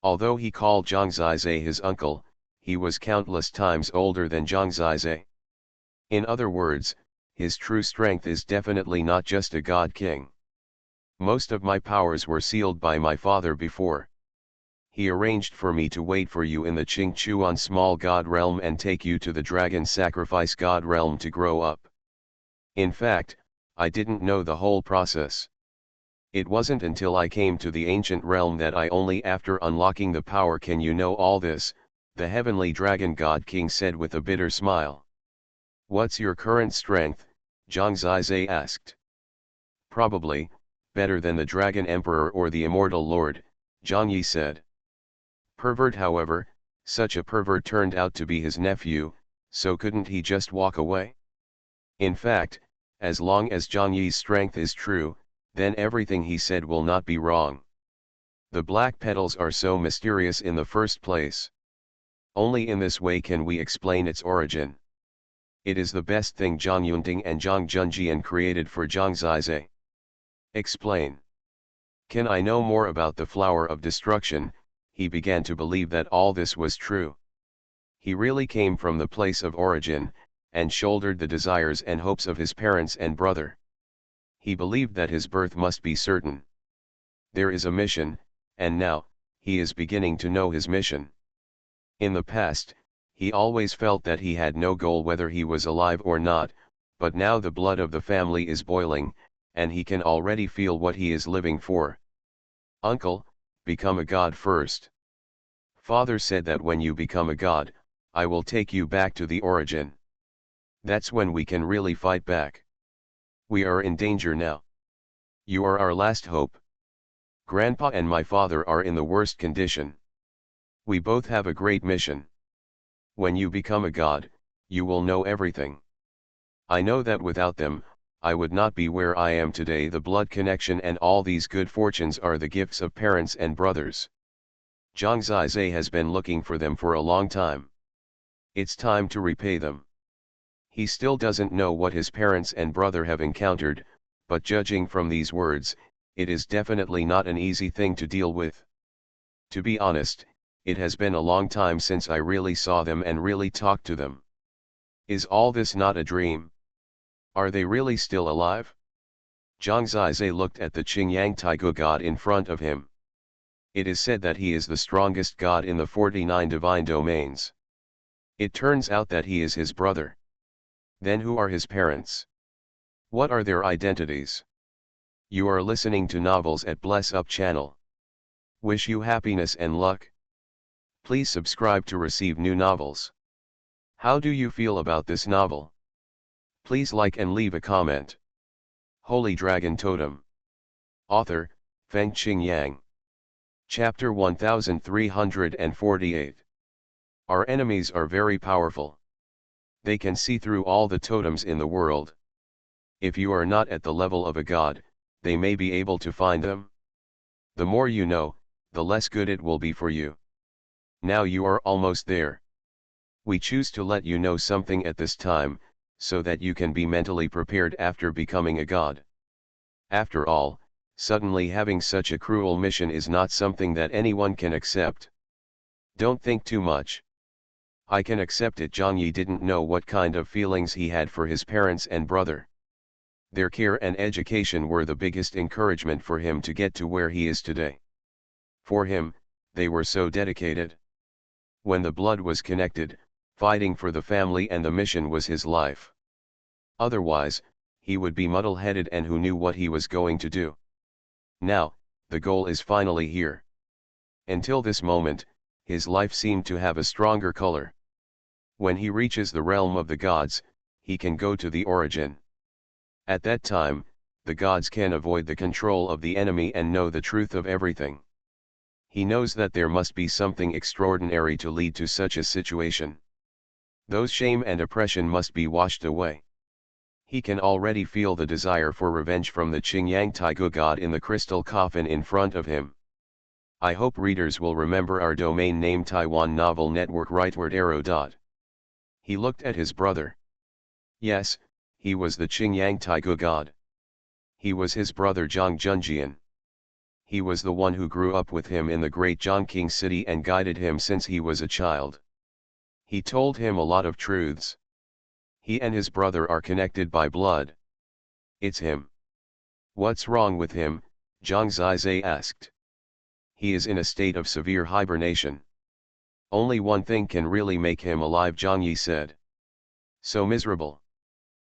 A: Although he called Zhang Zizhe his uncle, he was countless times older than Zhang Zizhe. In other words, his true strength is definitely not just a god king. Most of my powers were sealed by my father before. He arranged for me to wait for you in the Qingchuan small god realm and take you to the dragon sacrifice god realm to grow up. In fact, I didn't know the whole process. It wasn't until I came to the ancient realm that I only after unlocking the power can you know all this, the heavenly dragon god king said with a bitter smile. What's your current strength? Zhang Zizhe asked. Probably, better than the dragon emperor or the immortal lord, Zhang Yi said. Pervert. However, such a pervert turned out to be his nephew, so couldn't he just walk away? In fact, as long as Zhang Yi's strength is true, then everything he said will not be wrong. The black petals are so mysterious in the first place. Only in this way can we explain its origin. It is the best thing Zhang Yunting and Zhang Junjian created for Zhang Zizhe. Explain. Can I know more about the flower of destruction? He began to believe that all this was true. He really came from the place of origin, and shouldered the desires and hopes of his parents and brother. He believed that his birth must be certain. There is a mission, and now, he is beginning to know his mission. In the past, he always felt that he had no goal whether he was alive or not, but now the blood of the family is boiling, and he can already feel what he is living for. Uncle, become a god first. Father said that when you become a god, I will take you back to the origin. That's when we can really fight back. We are in danger now. You are our last hope. Grandpa and my father are in the worst condition. We both have a great mission. When you become a god, you will know everything. I know that without them, I would not be where I am today. The blood connection and all these good fortunes are the gifts of parents and brothers. Zhang Zizhe has been looking for them for a long time. It's time to repay them. He still doesn't know what his parents and brother have encountered, but judging from these words, it is definitely not an easy thing to deal with. To be honest, it has been a long time since I really saw them and really talked to them. Is all this not a dream? Are they really still alive? Zhang Zizhe looked at the Qingyang Taigu god in front of him. It is said that he is the strongest god in the 49 divine domains. It turns out that he is his brother. Then who are his parents? What are their identities? You are listening to Novels at Bless Up channel. Wish you happiness and luck. Please subscribe to receive new novels. How do you feel about this novel? Please like and leave a comment. Holy Dragon Totem. Author, Feng Qingyang. Chapter 1348. Our enemies are very powerful. They can see through all the totems in the world. If you are not at the level of a god, they may be able to find them. The more you know, the less good it will be for you. Now you are almost there. We choose to let you know something at this time, so that you can be mentally prepared after becoming a god. After all, suddenly having such a cruel mission is not something that anyone can accept. Don't think too much. I can accept it. Zhang Yi didn't know what kind of feelings he had for his parents and brother. Their care and education were the biggest encouragement for him to get to where he is today. For him, they were so dedicated. When the blood was connected, fighting for the family and the mission was his life. Otherwise, he would be muddle-headed and who knew what he was going to do. Now, the goal is finally here. Until this moment, his life seemed to have a stronger color. When he reaches the realm of the gods, he can go to the origin. At that time, the gods can avoid the control of the enemy and know the truth of everything. He knows that there must be something extraordinary to lead to such a situation. Those shame and oppression must be washed away. He can already feel the desire for revenge from the Qingyang Taigu god in the crystal coffin in front of him. I hope readers will remember our domain name Taiwan Novel Network rightward arrow. He looked at his brother. Yes, he was the Qingyang Taigu god. He was his brother Zhang Junjian. He was the one who grew up with him in the great Zhongqing city and guided him since he was a child. He told him a lot of truths. He and his brother are connected by blood. It's him. What's wrong with him? Zhang Zizai asked. He is in a state of severe hibernation. Only one thing can really make him alive, Zhang Yi said. So miserable.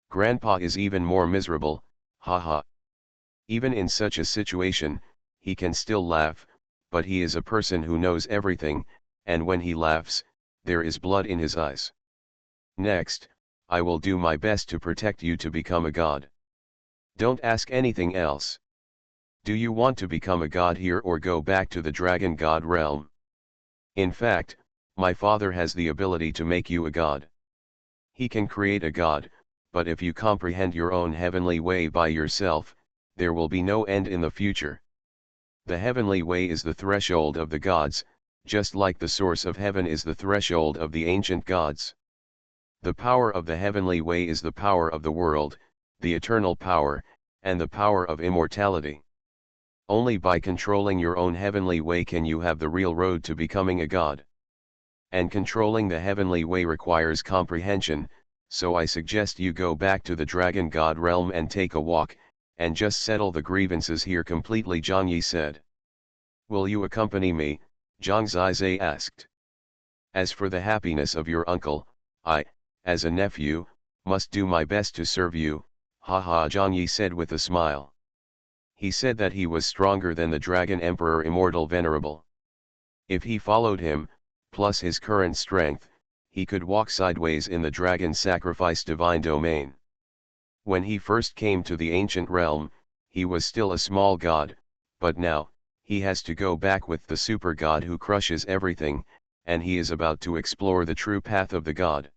A: Grandpa is even more miserable, haha. Even in such a situation, he can still laugh, but he is a person who knows everything, and when he laughs, there is blood in his eyes. Next, I will do my best to protect you to become a god. Don't ask anything else. Do you want to become a god here or go back to the dragon god realm? In fact, my father has the ability to make you a god. He can create a god, but if you comprehend your own heavenly way by yourself, there will be no end in the future. The heavenly way is the threshold of the gods, just like the source of heaven is the threshold of the ancient gods. The power of the heavenly way is the power of the world, the eternal power, and the power of immortality. Only by controlling your own heavenly way can you have the real road to becoming a god. And controlling the heavenly way requires comprehension, so I suggest you go back to the dragon god realm and take a walk, and just settle the grievances here completely, Zhang Yi said. Will you accompany me? Zhang Zizai asked. As for the happiness of your uncle, I, as a nephew, must do my best to serve you, haha, Zhang Yi said with a smile. He said that he was stronger than the Dragon Emperor Immortal Venerable. If he followed him, plus his current strength, he could walk sideways in the dragon sacrifice divine domain. When he first came to the ancient realm, he was still a small god, but now, he has to go back with the super god who crushes everything, and he is about to explore the true path of the god.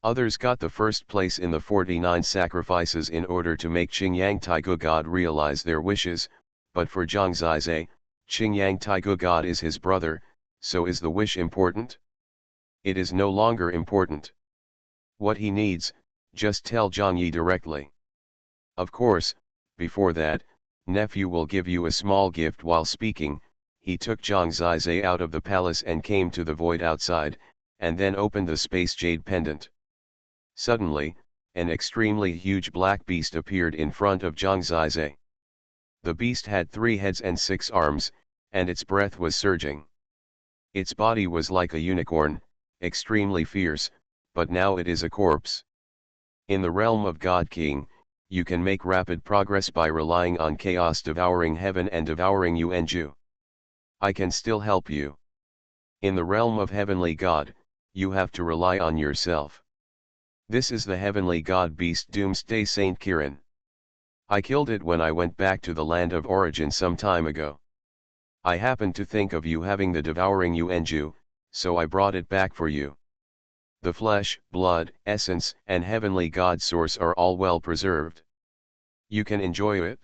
A: Others got the first place in the 49 sacrifices in order to make Qingyang Taigu God realize their wishes, but for Zhang Zizai, Qingyang Taigu God is his brother, so is the wish important? It is no longer important. What he needs, just tell Zhang Yi directly. Of course, before that, nephew will give you a small gift. While speaking, he took Zhang Zizai out of the palace and came to the void outside, and then opened the space jade pendant. Suddenly, an extremely huge black beast appeared in front of Zhang Zizai. The beast had 3 heads and 6 arms, and its breath was surging. Its body was like a unicorn, extremely fierce, but now it is a corpse. In the realm of God King, you can make rapid progress by relying on chaos devouring heaven and devouring Yuanju. I can still help you. In the realm of heavenly God, you have to rely on yourself. This is the heavenly god beast Doomsday Saint Kirin. I killed it when I went back to the land of origin some time ago. I happened to think of you having the devouring Yuanju, so I brought it back for you. The flesh, blood, essence, and heavenly god source are all well preserved. You can enjoy it.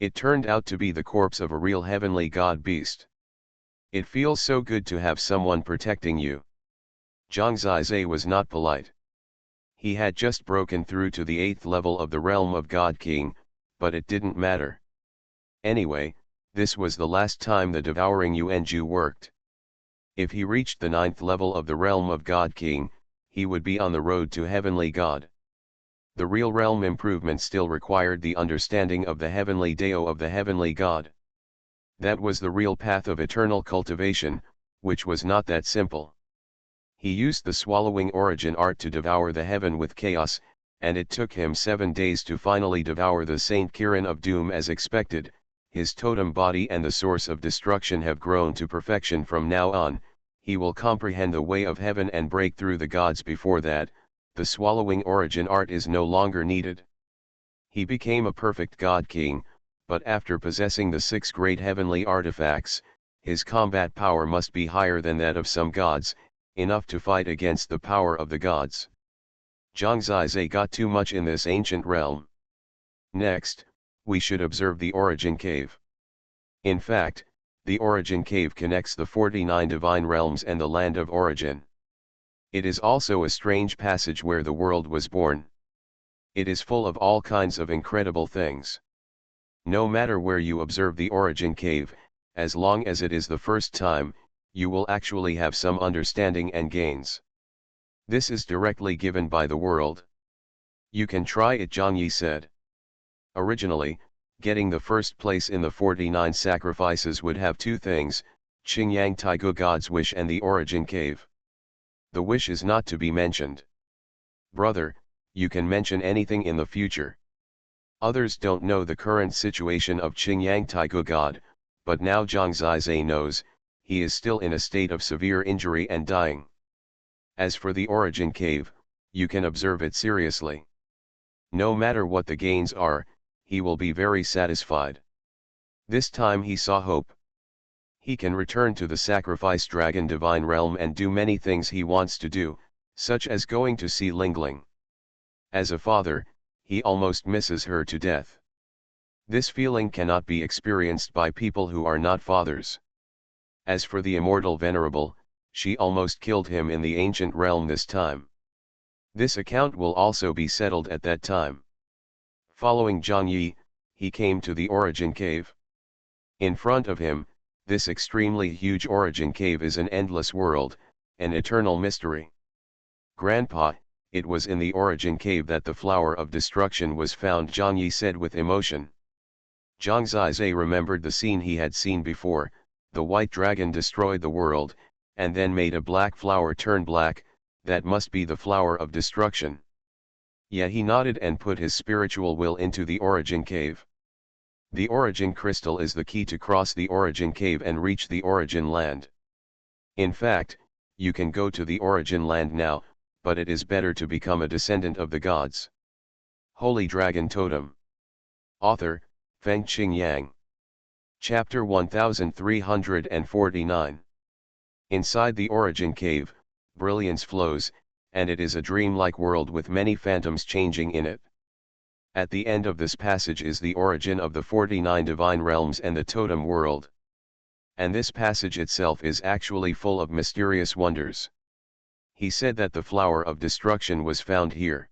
A: It turned out to be the corpse of a real heavenly god beast. It feels so good to have someone protecting you. Zhang Zizai was not polite. He had just broken through to the 8th level of the realm of God King, but it didn't matter. Anyway, this was the last time the devouring Yuanju worked. If he reached the 9th level of the realm of God King, he would be on the road to heavenly God. The real realm improvement still required the understanding of the heavenly Dao of the heavenly God. That was the real path of eternal cultivation, which was not that simple. He used the swallowing origin art to devour the heaven with chaos, and it took him 7 days to finally devour the Saint Kirin of Doom as expected. His totem body and the source of destruction have grown to perfection. From now on, he will comprehend the way of heaven and break through the gods. Before that, the swallowing origin art is no longer needed. He became a perfect god king, but after possessing the 6 great heavenly artifacts, his combat power must be higher than that of some gods, enough to fight against the power of the gods. Zhang Zizai got too much in this ancient realm. Next, we should observe the origin cave. In fact, the origin cave connects the 49 divine realms and the land of origin. It is also a strange passage where the world was born. It is full of all kinds of incredible things. No matter where you observe the origin cave, as long as it is the first time, you will actually have some understanding and gains. This is directly given by the world. You can try it, Zhang Yi said. Originally, getting the first place in the 49 sacrifices would have two things, Qingyang Taigu God's wish and the origin cave. The wish is not to be mentioned. Brother, you can mention anything in the future. Others don't know the current situation of Qingyang Taigu God, but now Zhang Zizai knows, he is still in a state of severe injury and dying. As for the origin cave, you can observe it seriously. No matter what the gains are, he will be very satisfied. This time he saw hope. He can return to the sacrifice dragon divine realm and do many things he wants to do, such as going to see Lingling. As a father, he almost misses her to death. This feeling cannot be experienced by people who are not fathers. As for the immortal venerable, she almost killed him in the ancient realm this time. This account will also be settled at that time. Following Zhang Yi, he came to the origin cave. In front of him, this extremely huge origin cave is an endless world, an eternal mystery. Grandpa, it was in the origin cave that the flower of destruction was found, Zhang Yi said with emotion. Zhang Zizai remembered the scene he had seen before. The white dragon destroyed the world, and then made a black flower turn black. That must be the flower of destruction. Yet he nodded and put his spiritual will into the origin cave. The origin crystal is the key to cross the origin cave and reach the origin land. In fact, you can go to the origin land now, but it is better to become a descendant of the gods. Holy Dragon Totem. Author, Feng Qingyang. Chapter 1349. Inside the origin cave, brilliance flows, and it is a dreamlike world with many phantoms changing in it. At the end of this passage is the origin of the 49 divine realms and the totem world. And this passage itself is actually full of mysterious wonders. He said that the flower of destruction was found here.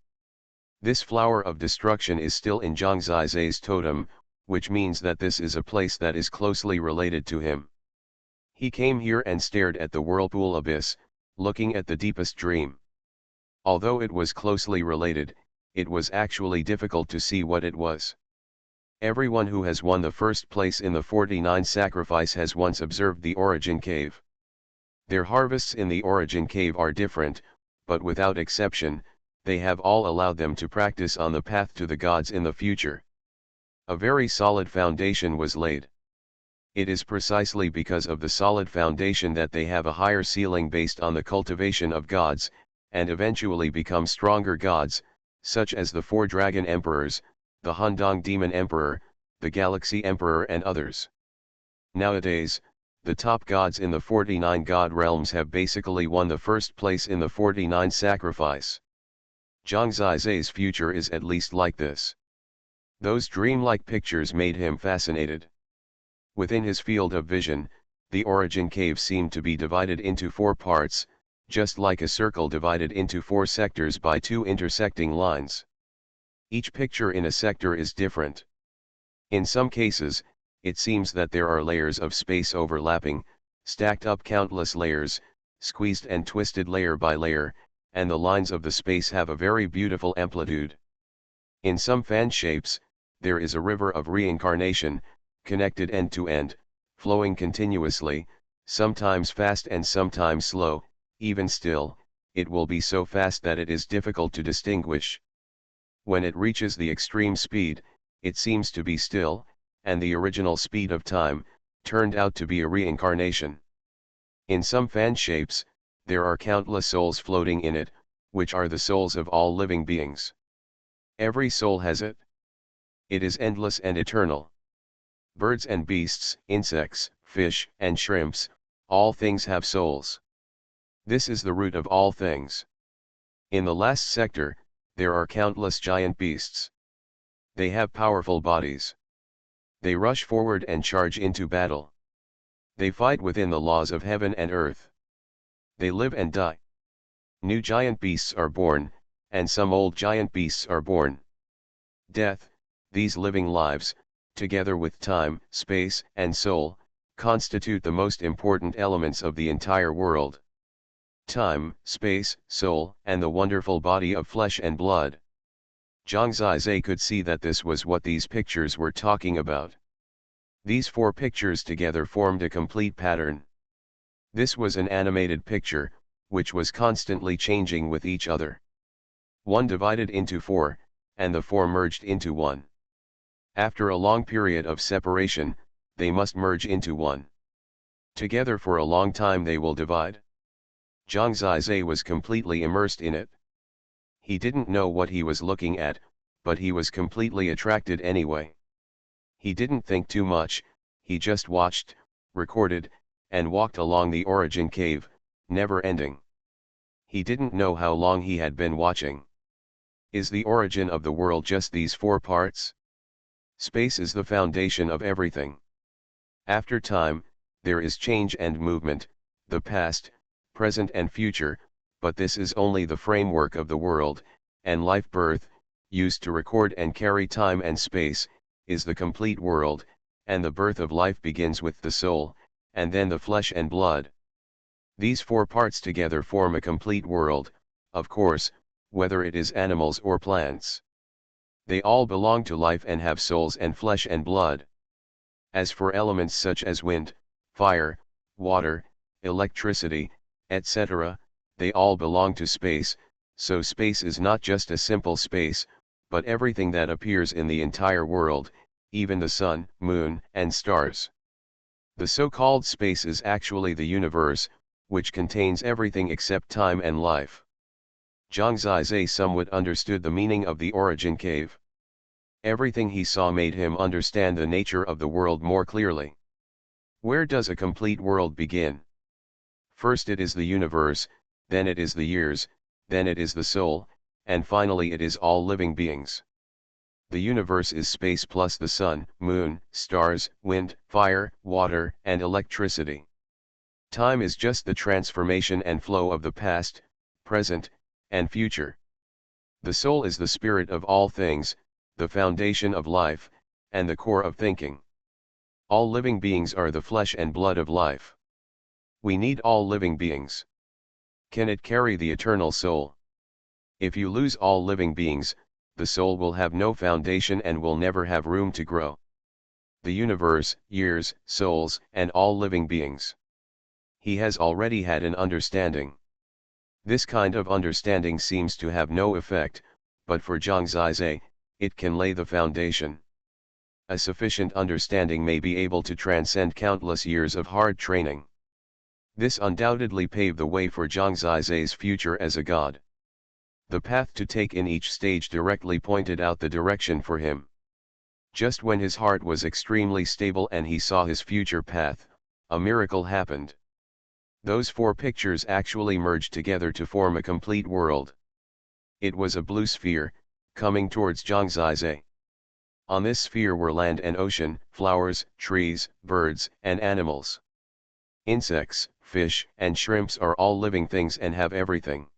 A: This flower of destruction is still in Zhang Zizai's totem, which means that this is a place that is closely related to him. He came here and stared at the whirlpool abyss, looking at the deepest dream. Although it was closely related, it was actually difficult to see what it was. Everyone who has won the first place in the 49 sacrifice has once observed the origin cave. Their harvests in the origin cave are different, but without exception, they have all allowed them to practice on the path to the gods in the future. A very solid foundation was laid. It is precisely because of the solid foundation that they have a higher ceiling based on the cultivation of gods, and eventually become stronger gods, such as the 4 Dragon Emperors, the Hundong Demon Emperor, the Galaxy Emperor and others. Nowadays, the top gods in the 49 god realms have basically won the first place in the 49 sacrifice. Zhang Zizai's future is at least like this. Those dreamlike pictures made him fascinated. Within his field of vision, the origin cave seemed to be divided into 4 parts, just like a circle divided into 4 sectors by 2 intersecting lines. Each picture in a sector is different. In some cases, it seems that there are layers of space overlapping, stacked up countless layers, squeezed and twisted layer by layer, and the lines of the space have a very beautiful amplitude. In some fan shapes, there is a river of reincarnation, connected end to end, flowing continuously, sometimes fast and sometimes slow. Even still, it will be so fast that it is difficult to distinguish. When it reaches the extreme speed, it seems to be still, and the original speed of time, turned out to be a reincarnation. In some fan shapes, there are countless souls floating in it, which are the souls of all living beings. Every soul has it. It is endless and eternal. Birds and beasts, insects, fish, and shrimps, all things have souls. This is the root of all things. In the last sector, there are countless giant beasts. They have powerful bodies. They rush forward and charge into battle. They fight within the laws of heaven and earth. They live and die. New giant beasts are born, and some old giant beasts are born. death, these living lives, together with time, space, and soul, constitute the most important elements of the entire world. Time, space, soul, and the wonderful body of flesh and blood. Zhang Zizai could see that this was what these pictures were talking about. These four pictures together formed a complete pattern. This was an animated picture, which was constantly changing with each other. One divided into four, and the four merged into one. After a long period of separation, they must merge into one. Together for a long time they will divide. Zhang Zizai was completely immersed in it. He didn't know what he was looking at, but he was completely attracted anyway. He didn't think too much, he just watched, recorded, and walked along the origin cave, never ending. He didn't know how long he had been watching. Is the origin of the world just these four parts? Space is the foundation of everything. After time, there is change and movement, the past, present and future, but this is only the framework of the world, and life birth, used to record and carry time and space, is the complete world, and the birth of life begins with the soul, and then the flesh and blood. These four parts together form a complete world, of course, whether it is animals or plants. They all belong to life and have souls and flesh and blood. As for elements such as wind, fire, water, electricity, etc., they all belong to space, so space is not just a simple space, but everything that appears in the entire world, even the sun, moon, and stars. The so-called space is actually the universe, which contains everything except time and life. Zhang Zizai somewhat understood the meaning of the origin cave. Everything he saw made him understand the nature of the world more clearly. Where does a complete world begin? First it is the universe, then it is the years, then it is the soul, and finally it is all living beings. The universe is space plus the sun, moon, stars, wind, fire, water, and electricity. Time is just the transformation and flow of the past, present, and future. The soul is the spirit of all things, the foundation of life, and the core of thinking. All living beings are the flesh and blood of life. We need all living beings. Can it carry the eternal soul? If you lose all living beings, the soul will have no foundation and will never have room to grow. The universe, years, souls, and all living beings. He has already had an understanding. This kind of understanding seems to have no effect, but for Zhang Zizai, it can lay the foundation. A sufficient understanding may be able to transcend countless years of hard training. This undoubtedly paved the way for Zhang Zizai's future as a god. The path to take in each stage directly pointed out the direction for him. Just when his heart was extremely stable and he saw his future path, a miracle happened. Those four pictures actually merged together to form a complete world. It was a blue sphere, coming towards Zhang Zizai. On this sphere were land and ocean, flowers, trees, birds, and animals. Insects, fish, and shrimps are all living things and have everything.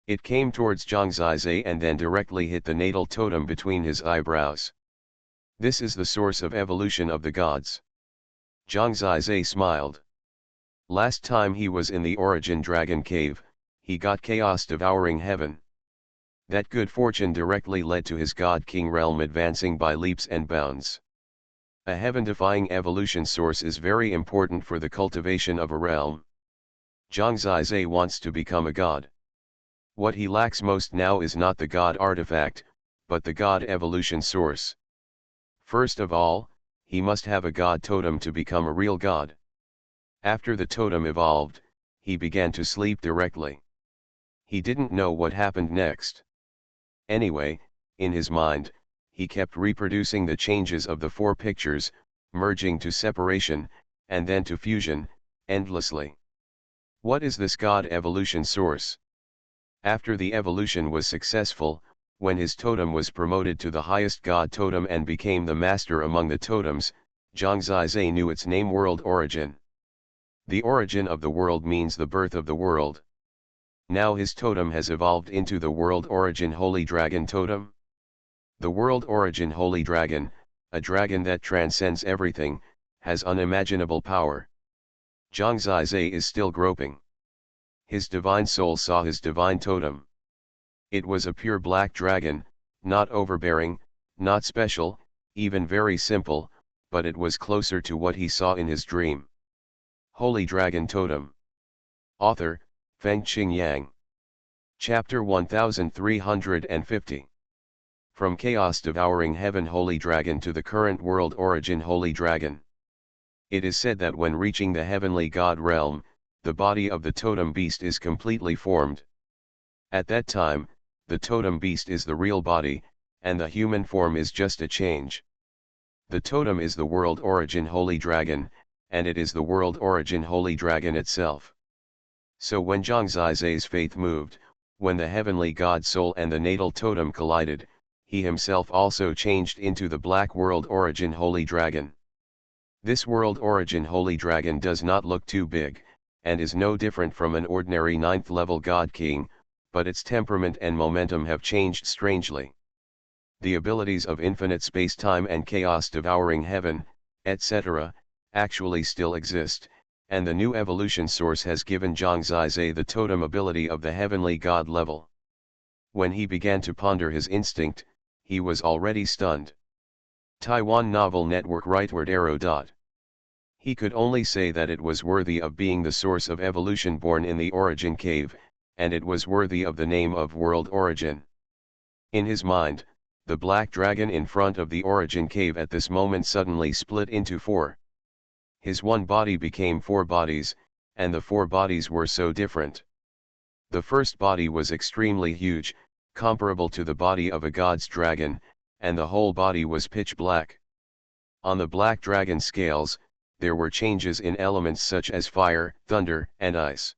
A: It came towards Zhang Zizai and then directly hit the natal totem between his eyebrows. This is the source of evolution of the gods. Zhang Zizai smiled. Last time he was in the origin dragon cave, he got chaos devouring heaven. That good fortune directly led to his god-king realm advancing by leaps and bounds. A heaven-defying evolution source is very important for the cultivation of a realm. Zhang Zizai wants to become a god. What he lacks most now is not the god artifact, but the god evolution source. First of all, he must have a god totem to become a real god. After the totem evolved, he began to sleep directly. He didn't know what happened next. Anyway, in his mind, he kept reproducing the changes of the four pictures, merging to separation, and then to fusion, endlessly. What is this god evolution source? After the evolution was successful, when his totem was promoted to the highest god totem and became the master among the totems, Zhang Zizai knew its name world origin. The origin of the world means the birth of the world. Now his totem has evolved into the world origin holy dragon totem. The world origin holy dragon, a dragon that transcends everything, has unimaginable power. Zhang Zizai is still groping. His divine soul saw his divine totem. It was a pure black dragon, not overbearing, not special, even very simple, but it was closer to what he saw in his dream. Holy Dragon Totem. Author, Fengqing Yang. Chapter 1350. From Chaos Devouring Heaven Holy Dragon to the Current World Origin Holy Dragon. It is said that when reaching the Heavenly God realm, the body of the totem beast is completely formed. At that time, the totem beast is the real body, and the human form is just a change. The totem is the world origin holy dragon, and it is the world origin holy dragon itself. So when Zhang Zizai's faith moved, when the heavenly god soul and the natal totem collided, he himself also changed into the black world origin holy dragon. This world origin holy dragon does not look too big, and is no different from an ordinary 9th level god king, but its temperament and momentum have changed strangely. The abilities of infinite space-time and chaos devouring heaven, etc., actually still exist, and the new evolution source has given Zhang Zizai the totem ability of the heavenly god level. When he began to ponder his instinct, he was already stunned. Taiwan Novel Network Rightward Arrow. He could only say that it was worthy of being the source of evolution born in the origin cave, and it was worthy of the name of world origin. In his mind, the black dragon in front of the origin cave at this moment suddenly split into 4. His one body became 4 bodies, and the 4 bodies were so different. The first body was extremely huge, comparable to the body of a god's dragon, and the whole body was pitch black. On the black dragon scales, there were changes in elements such as fire, thunder, and ice.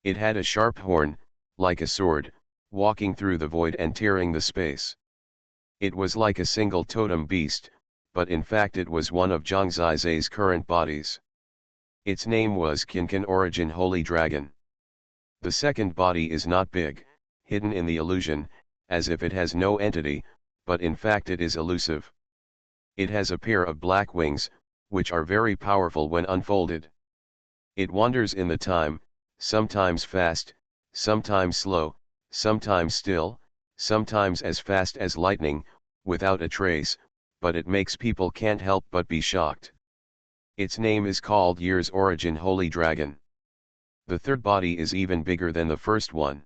A: It had a sharp horn, like a sword, walking through the void and tearing the space. It was like a single totem beast, but in fact it was one of Zhang Zizai's current bodies. Its name was Qinkan Origin Holy Dragon. The second body is not big, hidden in the illusion, as if it has no entity, but in fact it is elusive. It has a pair of black wings, which are very powerful when unfolded. It wanders in the time, sometimes fast, sometimes slow, sometimes still, sometimes as fast as lightning, without a trace, but it makes people can't help but be shocked. Its name is called Year's Origin Holy Dragon. The third body is even bigger than the first one.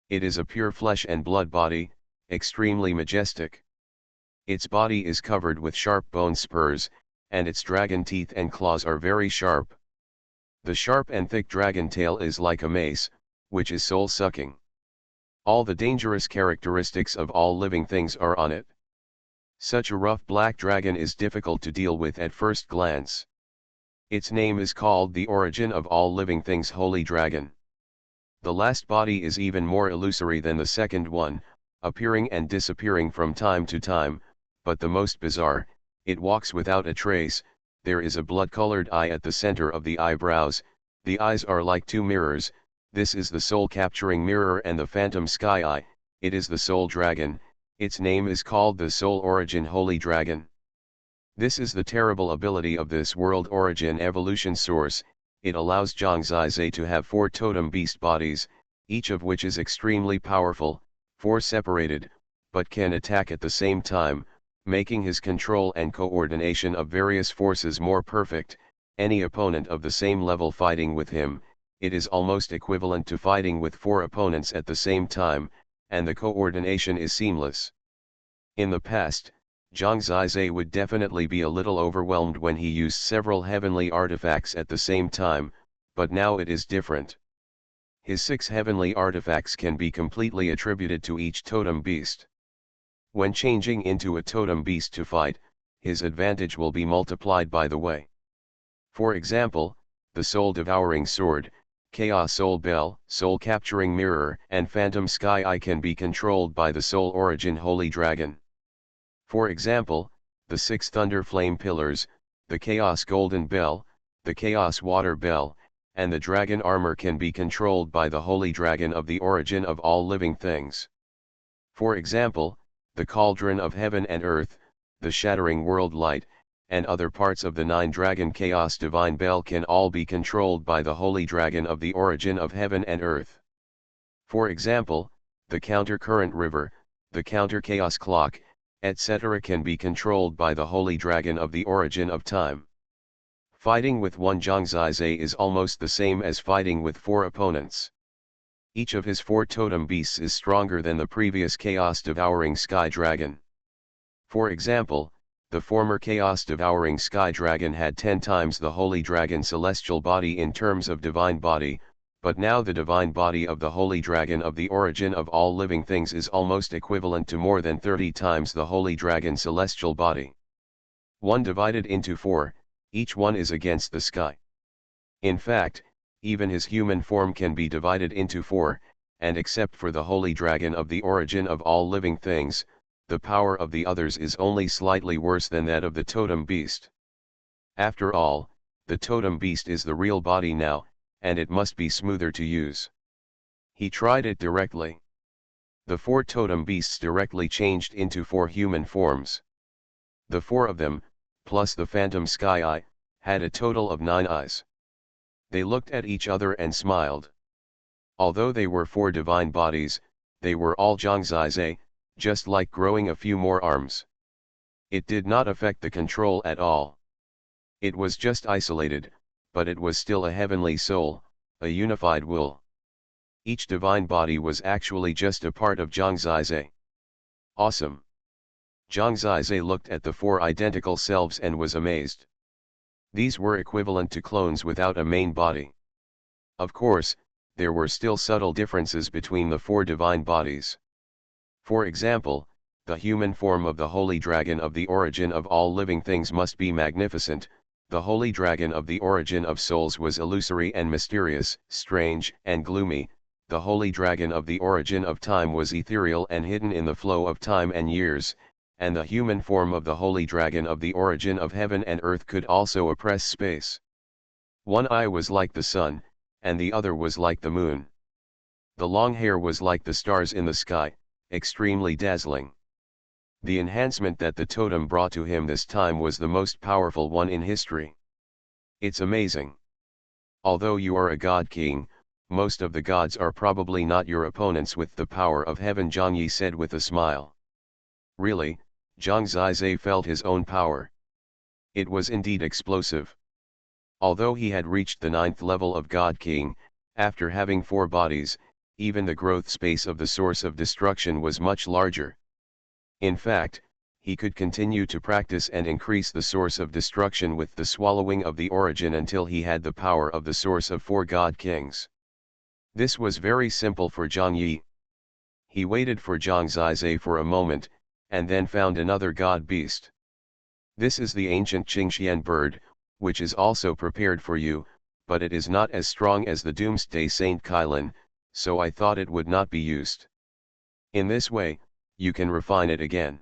A: It is a pure flesh and blood body, extremely majestic. Its body is covered with sharp bone spurs, and its dragon teeth and claws are very sharp. The sharp and thick dragon tail is like a mace, which is soul-sucking. All the dangerous characteristics of all living things are on it. Such a rough black dragon is difficult to deal with at first glance. Its name is called the Origin of All Living Things Holy Dragon. The last body is even more illusory than the second one, appearing and disappearing from time to time, but the most bizarre, it walks without a trace. There is a blood-colored eye at the center of the eyebrows. The eyes are like 2 mirrors. This is the soul-capturing mirror and the phantom sky eye. It is the soul dragon. Its name is called the Soul Origin Holy Dragon. This is the terrible ability of this world origin evolution source. It allows Zhang Zizai to have 4 totem beast bodies, each of which is extremely powerful, 4 separated, but can attack at the same time, making his control and coordination of various forces more perfect. Any opponent of the same level fighting with him, it is almost equivalent to fighting with 4 opponents at the same time, and the coordination is seamless. In the past, Zhang Zizai would definitely be a little overwhelmed when he used several heavenly artifacts at the same time, but now it is different. His 6 heavenly artifacts can be completely attributed to each totem beast. When changing into a totem beast to fight, his advantage will be multiplied by the way. For example, the soul-devouring sword, Chaos Soul Bell, soul-capturing mirror, and phantom sky eye can be controlled by the Soul Origin Holy Dragon. For example, the 6 thunder flame pillars, the Chaos Golden Bell, the Chaos Water Bell, and the dragon armor can be controlled by the Holy Dragon of the Origin of All Living Things. For example, the cauldron of heaven and earth, the shattering world light, and other parts of the 9-dragon chaos divine bell can all be controlled by the holy dragon of the origin of heaven and earth. For example, the counter-current river, the counter-chaos clock, etc. can be controlled by the holy dragon of the origin of time. Fighting with one Zhangzai is almost the same as fighting with 4 opponents. Each of his 4 totem beasts is stronger than the previous chaos-devouring sky dragon. For example, the former chaos-devouring sky dragon had 10 times the holy dragon celestial body in terms of divine body, but now the divine body of the holy dragon of the origin of all living things is almost equivalent to more than 30 times the holy dragon celestial body. 1 divided into 4, each one is against the sky. In fact, even his human form can be divided into 4, and except for the holy dragon of the origin of all living things, the power of the others is only slightly worse than that of the totem beast. After all, the totem beast is the real body now, and it must be smoother to use. He tried it directly. The 4 totem beasts directly changed into 4 human forms. The 4 of them, plus the phantom sky eye, had a total of 9 eyes. They looked at each other and smiled. Although they were 4 divine bodies, they were all Zhangzai, just like growing a few more arms. It did not affect the control at all. It was just isolated, but it was still a heavenly soul, a unified will. Each divine body was actually just a part of Zhangzai. Awesome. Zhangzai looked at the 4 identical selves and was amazed. These were equivalent to clones without a main body. Of course, there were still subtle differences between the 4 divine bodies. For example, the human form of the holy dragon of the origin of all living things must be magnificent. The holy dragon of the origin of souls was illusory and mysterious, strange and gloomy. The holy dragon of the origin of time was ethereal and hidden in the flow of time and years, and the human form of the holy dragon of the origin of heaven and earth could also oppress space. One eye was like the sun, and the other was like the moon. The long hair was like the stars in the sky, extremely dazzling. The enhancement that the totem brought to him this time was the most powerful one in history. It's amazing. Although you are a god king, most of the gods are probably not your opponents with the power of heaven, Zhang Yi said with a smile. Really, Zhang Zizai felt his own power. It was indeed explosive. Although he had reached the 9th level of God King, after having 4 bodies, even the growth space of the source of destruction was much larger. In fact, he could continue to practice and increase the source of destruction with the swallowing of the origin until he had the power of the source of 4 God Kings. This was very simple for Zhang Yi. He waited for Zhang Zizai for a moment, and then found another god beast. This is the ancient Qingxian bird, which is also prepared for you, but it is not as strong as the Doomsday Saint Kylin, so I thought it would not be used. In this way, you can refine it again.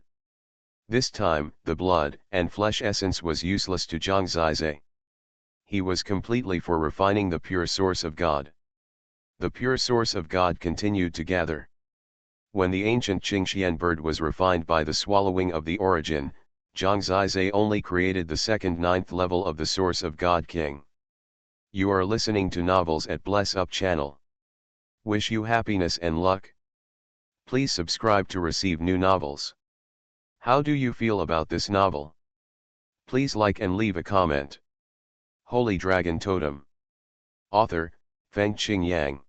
A: This time, the blood and flesh essence was useless to Zhang Zizai. He was completely for refining the pure source of God. The pure source of God continued to gather. When the ancient Qingxian bird was refined by the swallowing of the origin, Zhang Zizai only created the second 9th level of the source of God King. You are listening to Novels at Bless Up channel. Wish you happiness and luck. Please subscribe to receive new novels. How do you feel about this novel? Please like and leave a comment. Holy Dragon Totem. Author, Fengqing Yang.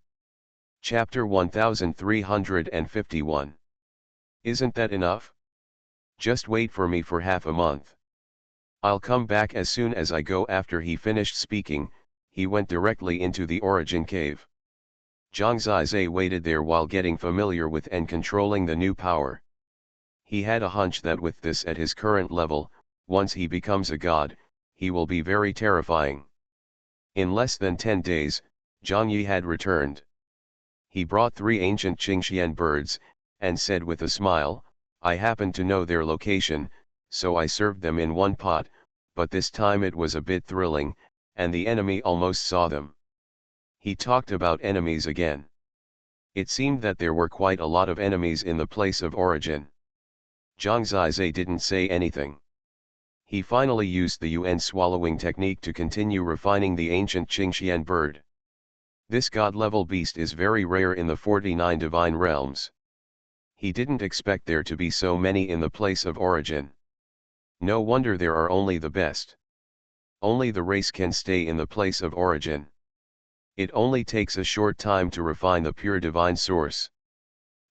A: Chapter 1351. Isn't that enough? Just wait for me for half a month. I'll come back as soon as I go. After he finished speaking, he went directly into the origin cave. Zhang Zizai waited there while getting familiar with and controlling the new power. He had a hunch that with this at his current level, once he becomes a god, he will be very terrifying. In less than 10 days, Zhang Yi had returned. He brought 3 ancient Qingxian birds, and said with a smile, I happen to know their location, so I served them in one pot, but this time it was a bit thrilling, and the enemy almost saw them. He talked about enemies again. It seemed that there were quite a lot of enemies in the place of origin. Zhang Zizai didn't say anything. He finally used the Yuan swallowing technique to continue refining the ancient Qingxian bird. This god-level beast is very rare in the 49 divine realms. He didn't expect there to be so many in the place of origin. No wonder there are only the best. Only the race can stay in the place of origin. It only takes a short time to refine the pure divine source.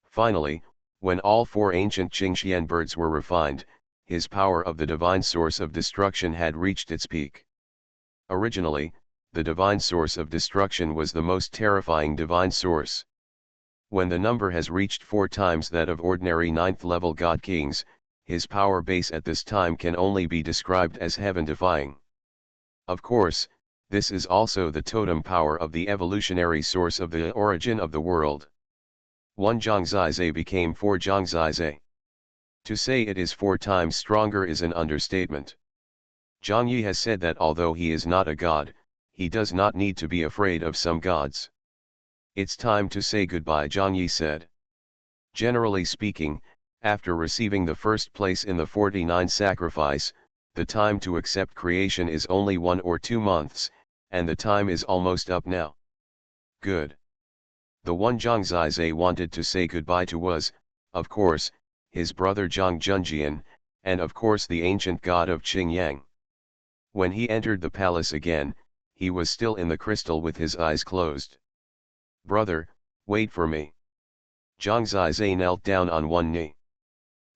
A: Finally, when all 4 ancient Qingxian birds were refined, his power of the divine source of destruction had reached its peak. Originally, the divine source of destruction was the most terrifying divine source. When the number has reached 4 times that of ordinary 9th level god kings, his power base at this time can only be described as heaven-defying. Of course, this is also the totem power of the evolutionary source of the origin of the world. 1 Zhangzizai became 4 Zhangzizai. To say it is 4 times stronger is an understatement. Zhang Yi has said that although he is not a god, he does not need to be afraid of some gods. It's time to say goodbye, Zhang Yi said. Generally speaking, after receiving the first place in the 49 sacrifice, the time to accept creation is only 1 or 2 months, and the time is almost up now. Good. The one Zhang Zizai wanted to say goodbye to was, of course, his brother Zhang Junjian, and of course the ancient god of Qingyang. When he entered the palace again, he was still in the crystal with his eyes closed. Brother, wait for me. Zhang Zizai knelt down on one knee.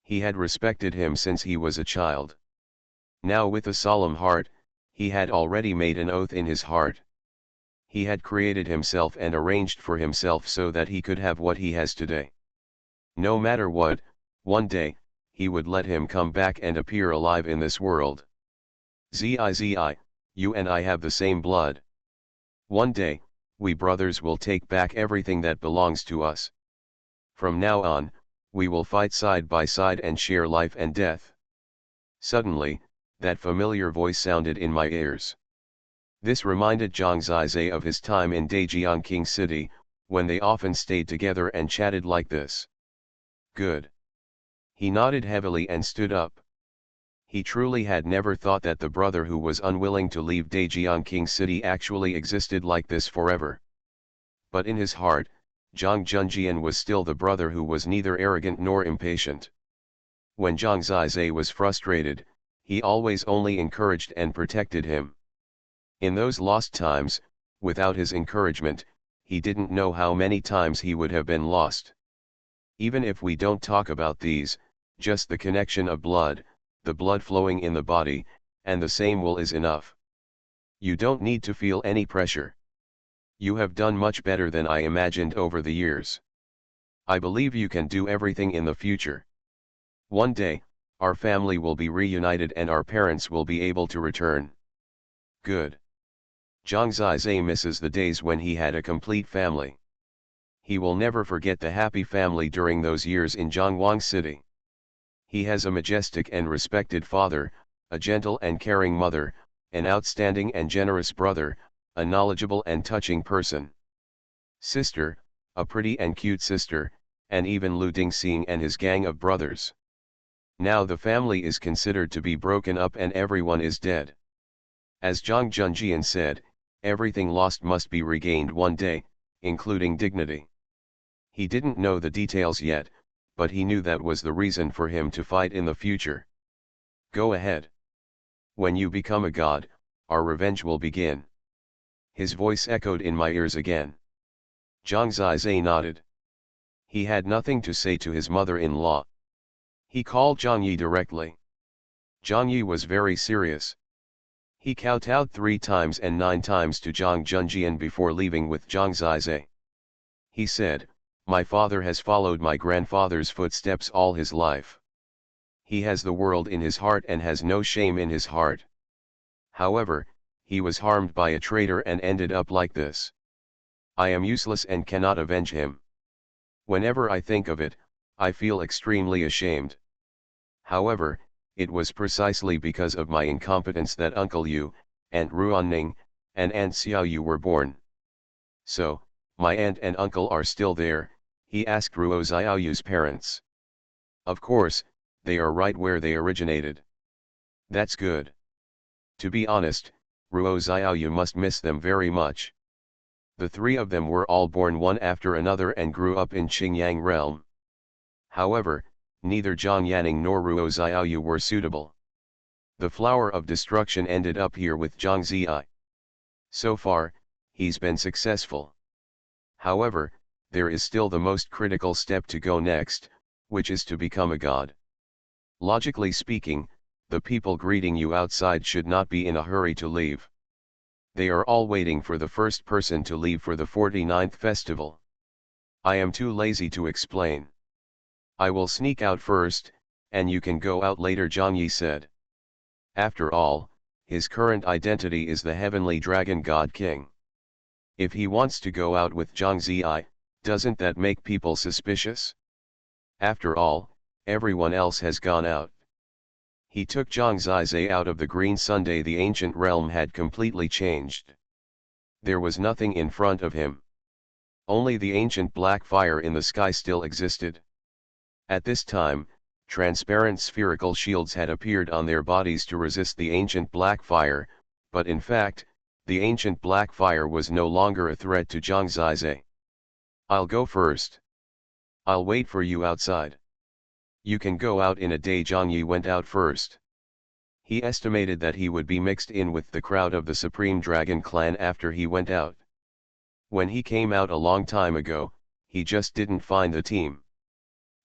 A: He had respected him since he was a child. Now with a solemn heart, he had already made an oath in his heart. He had created himself and arranged for himself so that he could have what he has today. No matter what, one day, he would let him come back and appear alive in this world. Zizi, you and I have the same blood. One day, we brothers will take back everything that belongs to us. From now on, we will fight side by side and share life and death. Suddenly, that familiar voice sounded in my ears. This reminded Zhang Zizai of his time in Daejiang King City, when they often stayed together and chatted like this. Good. He nodded heavily and stood up. He truly had never thought that the brother who was unwilling to leave Daejiang King City actually existed like this forever. But in his heart, Zhang Junjian was still the brother who was neither arrogant nor impatient. When Zhang Zizai was frustrated, he always only encouraged and protected him. In those lost times, without his encouragement, he didn't know how many times he would have been lost. Even if we don't talk about these, just the connection of blood, the blood flowing in the body, and the same will is enough. You don't need to feel any pressure. You have done much better than I imagined over the years. I believe you can do everything in the future. One day, our family will be reunited and our parents will be able to return. Good. Zhang Zizai misses the days when he had a complete family. He will never forget the happy family during those years in Zhongwang City. He has a majestic and respected father, a gentle and caring mother, an outstanding and generous brother, a knowledgeable and touching person. Sister, a pretty and cute sister, and even Lu Dingxing and his gang of brothers. Now the family is considered to be broken up and everyone is dead. As Zhang Junjian said, everything lost must be regained one day, including dignity. He didn't know the details yet, but he knew that was the reason for him to fight in the future. Go ahead. When you become a god, our revenge will begin. His voice echoed in my ears again. Zhang Zizai nodded. He had nothing to say to his mother-in-law. He called Zhang Yi directly. Zhang Yi was very serious. He kowtowed 3 times and 9 times to Zhang Junjian before leaving with Zhang Zizai. He said, "My father has followed my grandfather's footsteps all his life. He has the world in his heart and has no shame in his heart. However, he was harmed by a traitor and ended up like this. I am useless and cannot avenge him. Whenever I think of it, I feel extremely ashamed. However, it was precisely because of my incompetence that Uncle Yu, Aunt Ruanning, and Aunt Xiao Yu were born. So, my aunt and uncle are still there," he asked Ruo Xiaoyu's parents. Of course, they are right where they originated. That's good. To be honest, Ruo Xiao, you must miss them very much. The three of them were all born one after another and grew up in Qingyang realm. However, neither Zhang Yanning nor Ruo Xiaoyu were suitable. The flower of destruction ended up here with Zhang Ziyi. So far, he's been successful. However, there is still the most critical step to go next, which is to become a god. Logically speaking, the people greeting you outside should not be in a hurry to leave. They are all waiting for the first person to leave for the 49th festival. I am too lazy to explain. I will sneak out first, and you can go out later, Zhang Yi said. After all, his current identity is the heavenly dragon god king. If he wants to go out with Zhang Ziyi, doesn't that make people suspicious? After all, everyone else has gone out. He took Zhang Ziyi out of the Green Sunday. The ancient realm had completely changed. There was nothing in front of him. Only the ancient black fire in the sky still existed. At this time, transparent spherical shields had appeared on their bodies to resist the ancient black fire, but in fact, the ancient black fire was no longer a threat to Zhang Ziyi. I'll go first. I'll wait for you outside. You can go out in a day. Zhang Yi went out first. He estimated that he would be mixed in with the crowd of the Supreme Dragon clan after he went out. When he came out a long time ago, he just didn't find the team.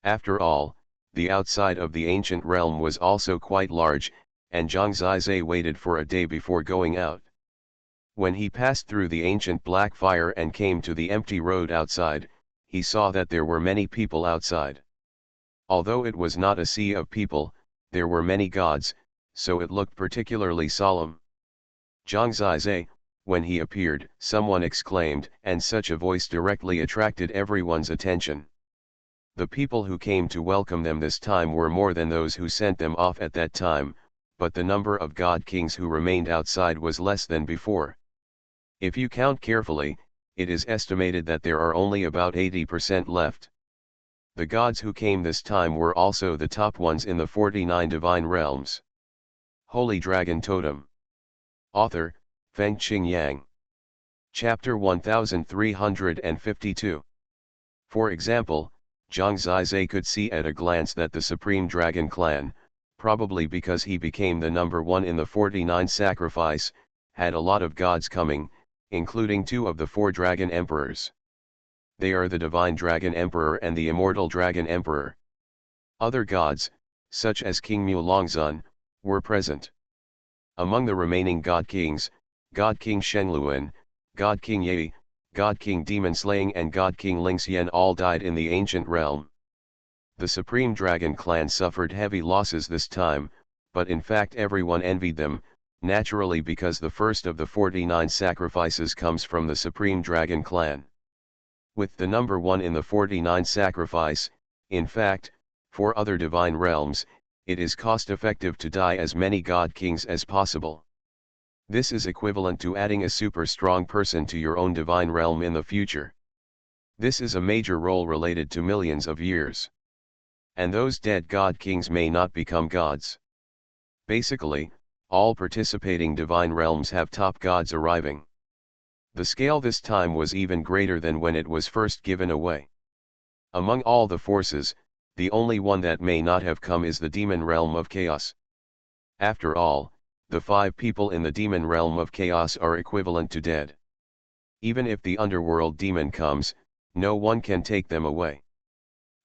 A: After all, the outside of the ancient realm was also quite large, and Zhang Ziyi waited for a day before going out. When he passed through the ancient black fire and came to the empty road outside, he saw that there were many people outside. Although it was not a sea of people, there were many gods, so it looked particularly solemn. Zhang Ziyi, when he appeared, someone exclaimed, and such a voice directly attracted everyone's attention. The people who came to welcome them this time were more than those who sent them off at that time, but the number of god kings who remained outside was less than before. If you count carefully, it is estimated that there are only about 80% left. The gods who came this time were also the top ones in the 49 divine realms. Holy Dragon Totem. Author, Feng Qingyang. Chapter 1352. For example, Zhang Ziyi could see at a glance that the Supreme Dragon clan, probably because he became the number one in the 49 sacrifice, had a lot of gods coming, including 2 of the 4 dragon emperors. They are the Divine Dragon Emperor and the Immortal Dragon Emperor. Other gods, such as King Mulongzun, were present. Among the remaining god kings, God King Xuanhuan, God King Yi, God King Demon Slaying and God King Lingxian all died in the ancient realm. The Supreme Dragon clan suffered heavy losses this time, but in fact everyone envied them, naturally because the first of the 49 sacrifices comes from the Supreme Dragon clan. With the number 1 in the 49 sacrifice, in fact, for other divine realms, it is cost-effective to die as many god kings as possible. This is equivalent to adding a super strong person to your own divine realm in the future. This is a major role related to millions of years. And those dead god kings may not become gods. Basically, all participating divine realms have top gods arriving. The scale this time was even greater than when it was first given away. Among all the forces, the only one that may not have come is the demon realm of chaos. After all, the 5 people in the demon realm of chaos are equivalent to dead. Even if the underworld demon comes, no one can take them away.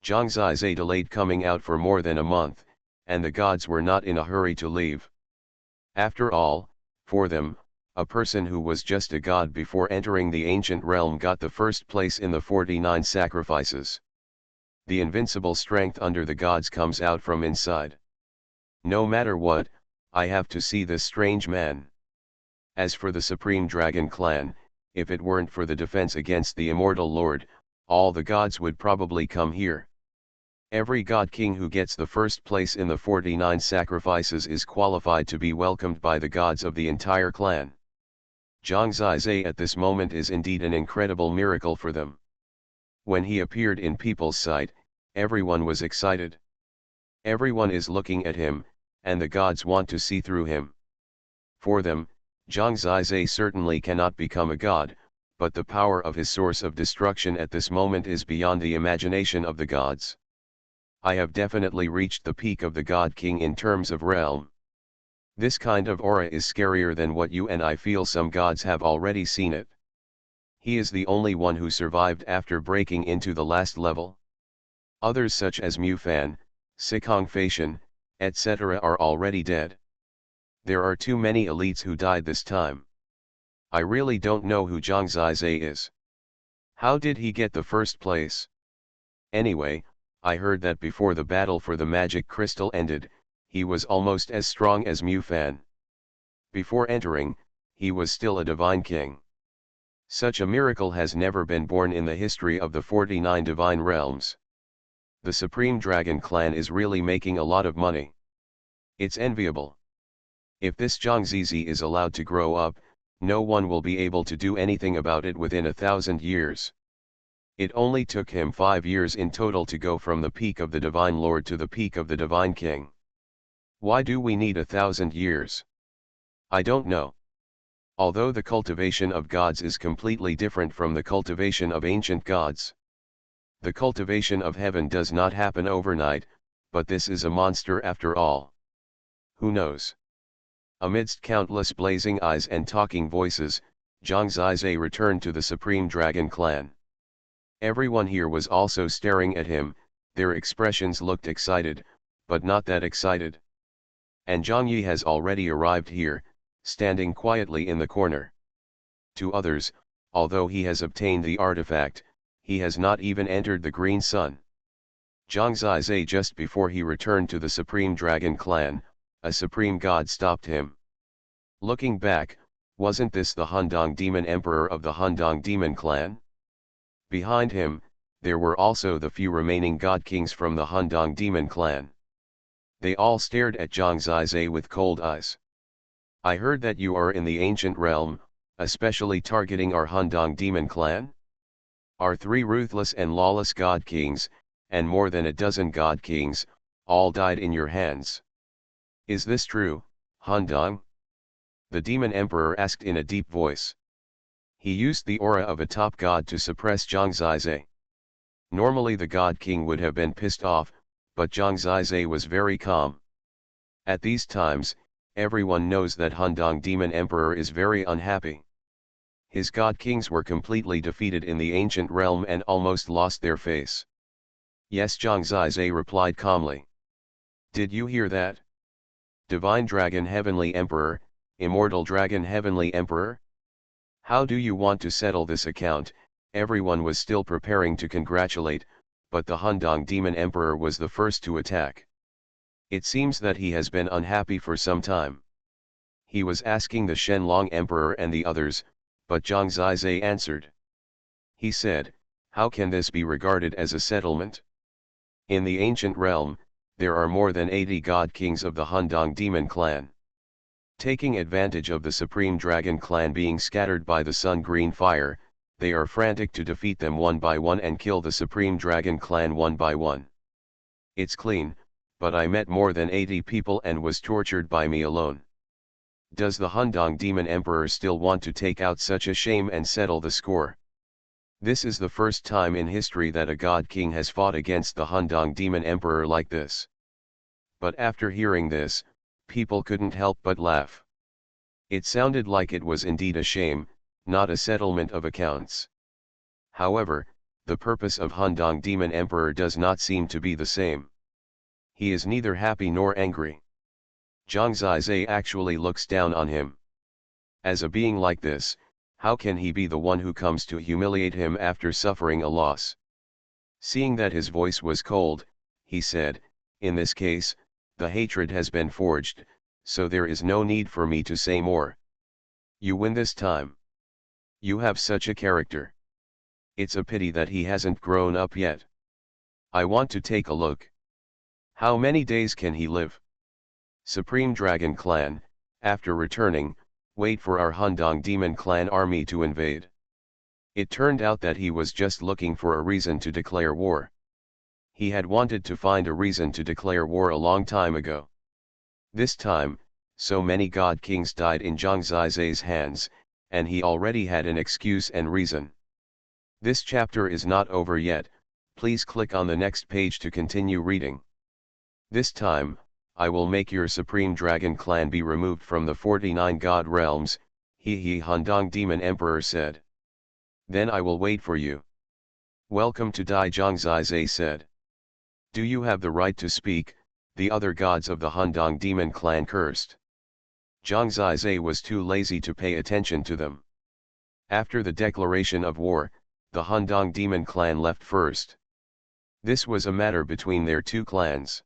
A: Zhang Ziyi delayed coming out for more than a month, and the gods were not in a hurry to leave. After all, for them, a person who was just a god before entering the ancient realm got the first place in the 49 sacrifices. The invincible strength under the gods comes out from inside. No matter what, I have to see this strange man. As for the Supreme Dragon clan, if it weren't for the defense against the Immortal Lord, all the gods would probably come here. Every god king who gets the first place in the 49 sacrifices is qualified to be welcomed by the gods of the entire clan. Zhang Ziyi at this moment is indeed an incredible miracle for them. When he appeared in people's sight, everyone was excited. Everyone is looking at him, and the gods want to see through him. For them, Zhang Zizai certainly cannot become a god, but the power of his source of destruction at this moment is beyond the imagination of the gods. I have definitely reached the peak of the God King in terms of realm. This kind of aura is scarier than what you and I feel. Some gods have already seen it. He is the only one who survived after breaking into the last level. Others such as Mufan, Cultivation, etc. are already dead. There are too many elites who died this time. I really don't know who Zhang Zizai is. How did he get the first place? Anyway, I heard that before the battle for the magic crystal ended, he was almost as strong as Mufan. Before entering, he was still a divine king. Such a miracle has never been born in the history of the 49 divine realms. The Supreme Dragon clan is really making a lot of money. It's enviable. If this Zhang Zizi is allowed to grow up, no one will be able to do anything about it within 1,000 years. It only took him 5 years in total to go from the peak of the Divine Lord to the peak of the Divine King. Why do we need 1,000 years? I don't know. Although the cultivation of gods is completely different from the cultivation of ancient gods. The cultivation of heaven does not happen overnight, but this is a monster after all. Who knows? Amidst countless blazing eyes and talking voices, Zhang Zizai returned to the Supreme Dragon clan. Everyone here was also staring at him. Their expressions looked excited, but not that excited. And Zhang Yi has already arrived here, standing quietly in the corner. To others, although he has obtained the artifact, he has not even entered the Green Sun. Zhang Zizai, just before he returned to the Supreme Dragon clan, a supreme god stopped him. Looking back, wasn't this the Hundong Demon Emperor of the Hundong Demon clan? Behind him, there were also the few remaining god kings from the Hundong Demon clan. They all stared at Zhang Zizai with cold eyes. I heard that you are in the ancient realm, especially targeting our Hundong Demon clan? Our 3 ruthless and lawless god kings, and more than a dozen god kings, all died in your hands. Is this true, Hundong? The demon emperor asked in a deep voice. He used the aura of a top god to suppress Zhang Zizai. Normally the god king would have been pissed off, but Zhang Zizai was very calm. At these times, everyone knows that Hundong demon emperor is very unhappy. His god kings were completely defeated in the ancient realm and almost lost their face. Yes, Zhang Zizai replied calmly. Did you hear that? Divine Dragon Heavenly Emperor, Immortal Dragon Heavenly Emperor? How do you want to settle this account? Everyone was still preparing to congratulate, but the Hundong Demon Emperor was the first to attack. It seems that he has been unhappy for some time. He was asking the Shenlong Emperor and the others, but Zhang Zizai answered. He said, how can this be regarded as a settlement? In the ancient realm, there are more than 80 god kings of the Hundong Demon clan. Taking advantage of the Supreme Dragon clan being scattered by the sun-green fire, they are frantic to defeat them one by one and kill the Supreme Dragon clan one by one. It's clean, but I met more than 80 people and was tortured by me alone. Does the Hundong Demon Emperor still want to take out such a shame and settle the score? This is the first time in history that a god king has fought against the Hundong Demon Emperor like this. But after hearing this, people couldn't help but laugh. It sounded like it was indeed a shame, not a settlement of accounts. However, the purpose of Hundong Demon Emperor does not seem to be the same. He is neither happy nor angry. Zhang Zizai actually looks down on him. As a being like this, how can he be the one who comes to humiliate him after suffering a loss? Seeing that his voice was cold, he said, in this case, the hatred has been forged, so there is no need for me to say more. You win this time. You have such a character. It's a pity that he hasn't grown up yet. I want to take a look. How many days can he live? Supreme Dragon Clan, after returning, wait for our Hundong Demon Clan army to invade. It turned out that he was just looking for a reason to declare war. He had wanted to find a reason to declare war a long time ago. This time, so many god kings died in Zhang Zizai's hands, and he already had an excuse and reason. This chapter is not over yet, please click on the next page to continue reading. This time, I will make your supreme dragon clan be removed from the 49 god realms, he Hundong Demon Emperor said. Then I will wait for you. Welcome to Dai Zhang Zizai said. Do you have the right to speak? The other gods of the Hundong Demon clan cursed. Zhang Zizai was too lazy to pay attention to them. After the declaration of war, the Hundong Demon clan left first. This was a matter between their two clans.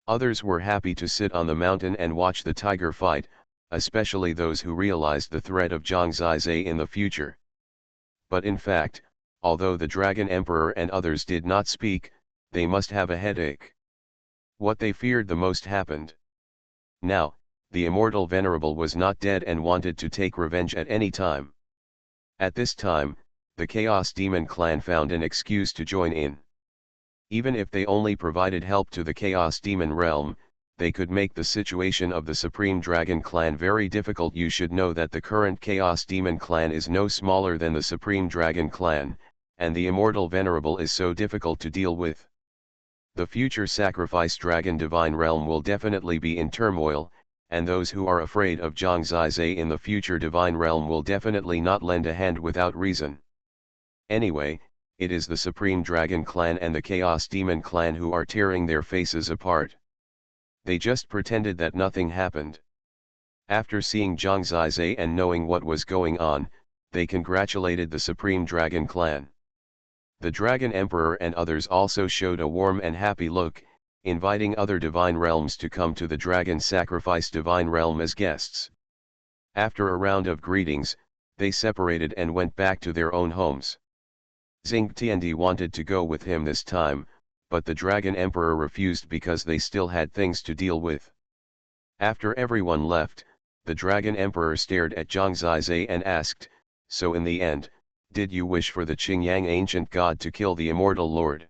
A: Others were happy to sit on the mountain and watch the tiger fight, especially those who realized the threat of Zhang Zizai in the future. But in fact, although the Dragon Emperor and others did not speak, they must have a headache. What they feared the most happened. Now, the immortal Venerable was not dead and wanted to take revenge at any time. At this time, the Chaos Demon clan found an excuse to join in. Even if they only provided help to the Chaos Demon realm, they could make the situation of the Supreme Dragon clan very difficult. You should know that the current Chaos Demon clan is no smaller than the Supreme Dragon clan, and the Immortal Venerable is so difficult to deal with. The future Sacrifice Dragon Divine Realm will definitely be in turmoil, and those who are afraid of Zhang Zizai in the future Divine Realm will definitely not lend a hand without reason. Anyway, it is the Supreme Dragon clan and the Chaos Demon clan who are tearing their faces apart. They just pretended that nothing happened. After seeing Zhang Zizai and knowing what was going on, they congratulated the Supreme Dragon clan. The Dragon Emperor and others also showed a warm and happy look, inviting other divine realms to come to the Dragon Sacrifice Divine Realm as guests. After a round of greetings, they separated and went back to their own homes. Xing Tiandi wanted to go with him this time, but the Dragon Emperor refused because they still had things to deal with. After everyone left, the Dragon Emperor stared at Zhang Zizai and asked, "So in the end, did you wish for the Qingyang ancient god to kill the immortal lord?"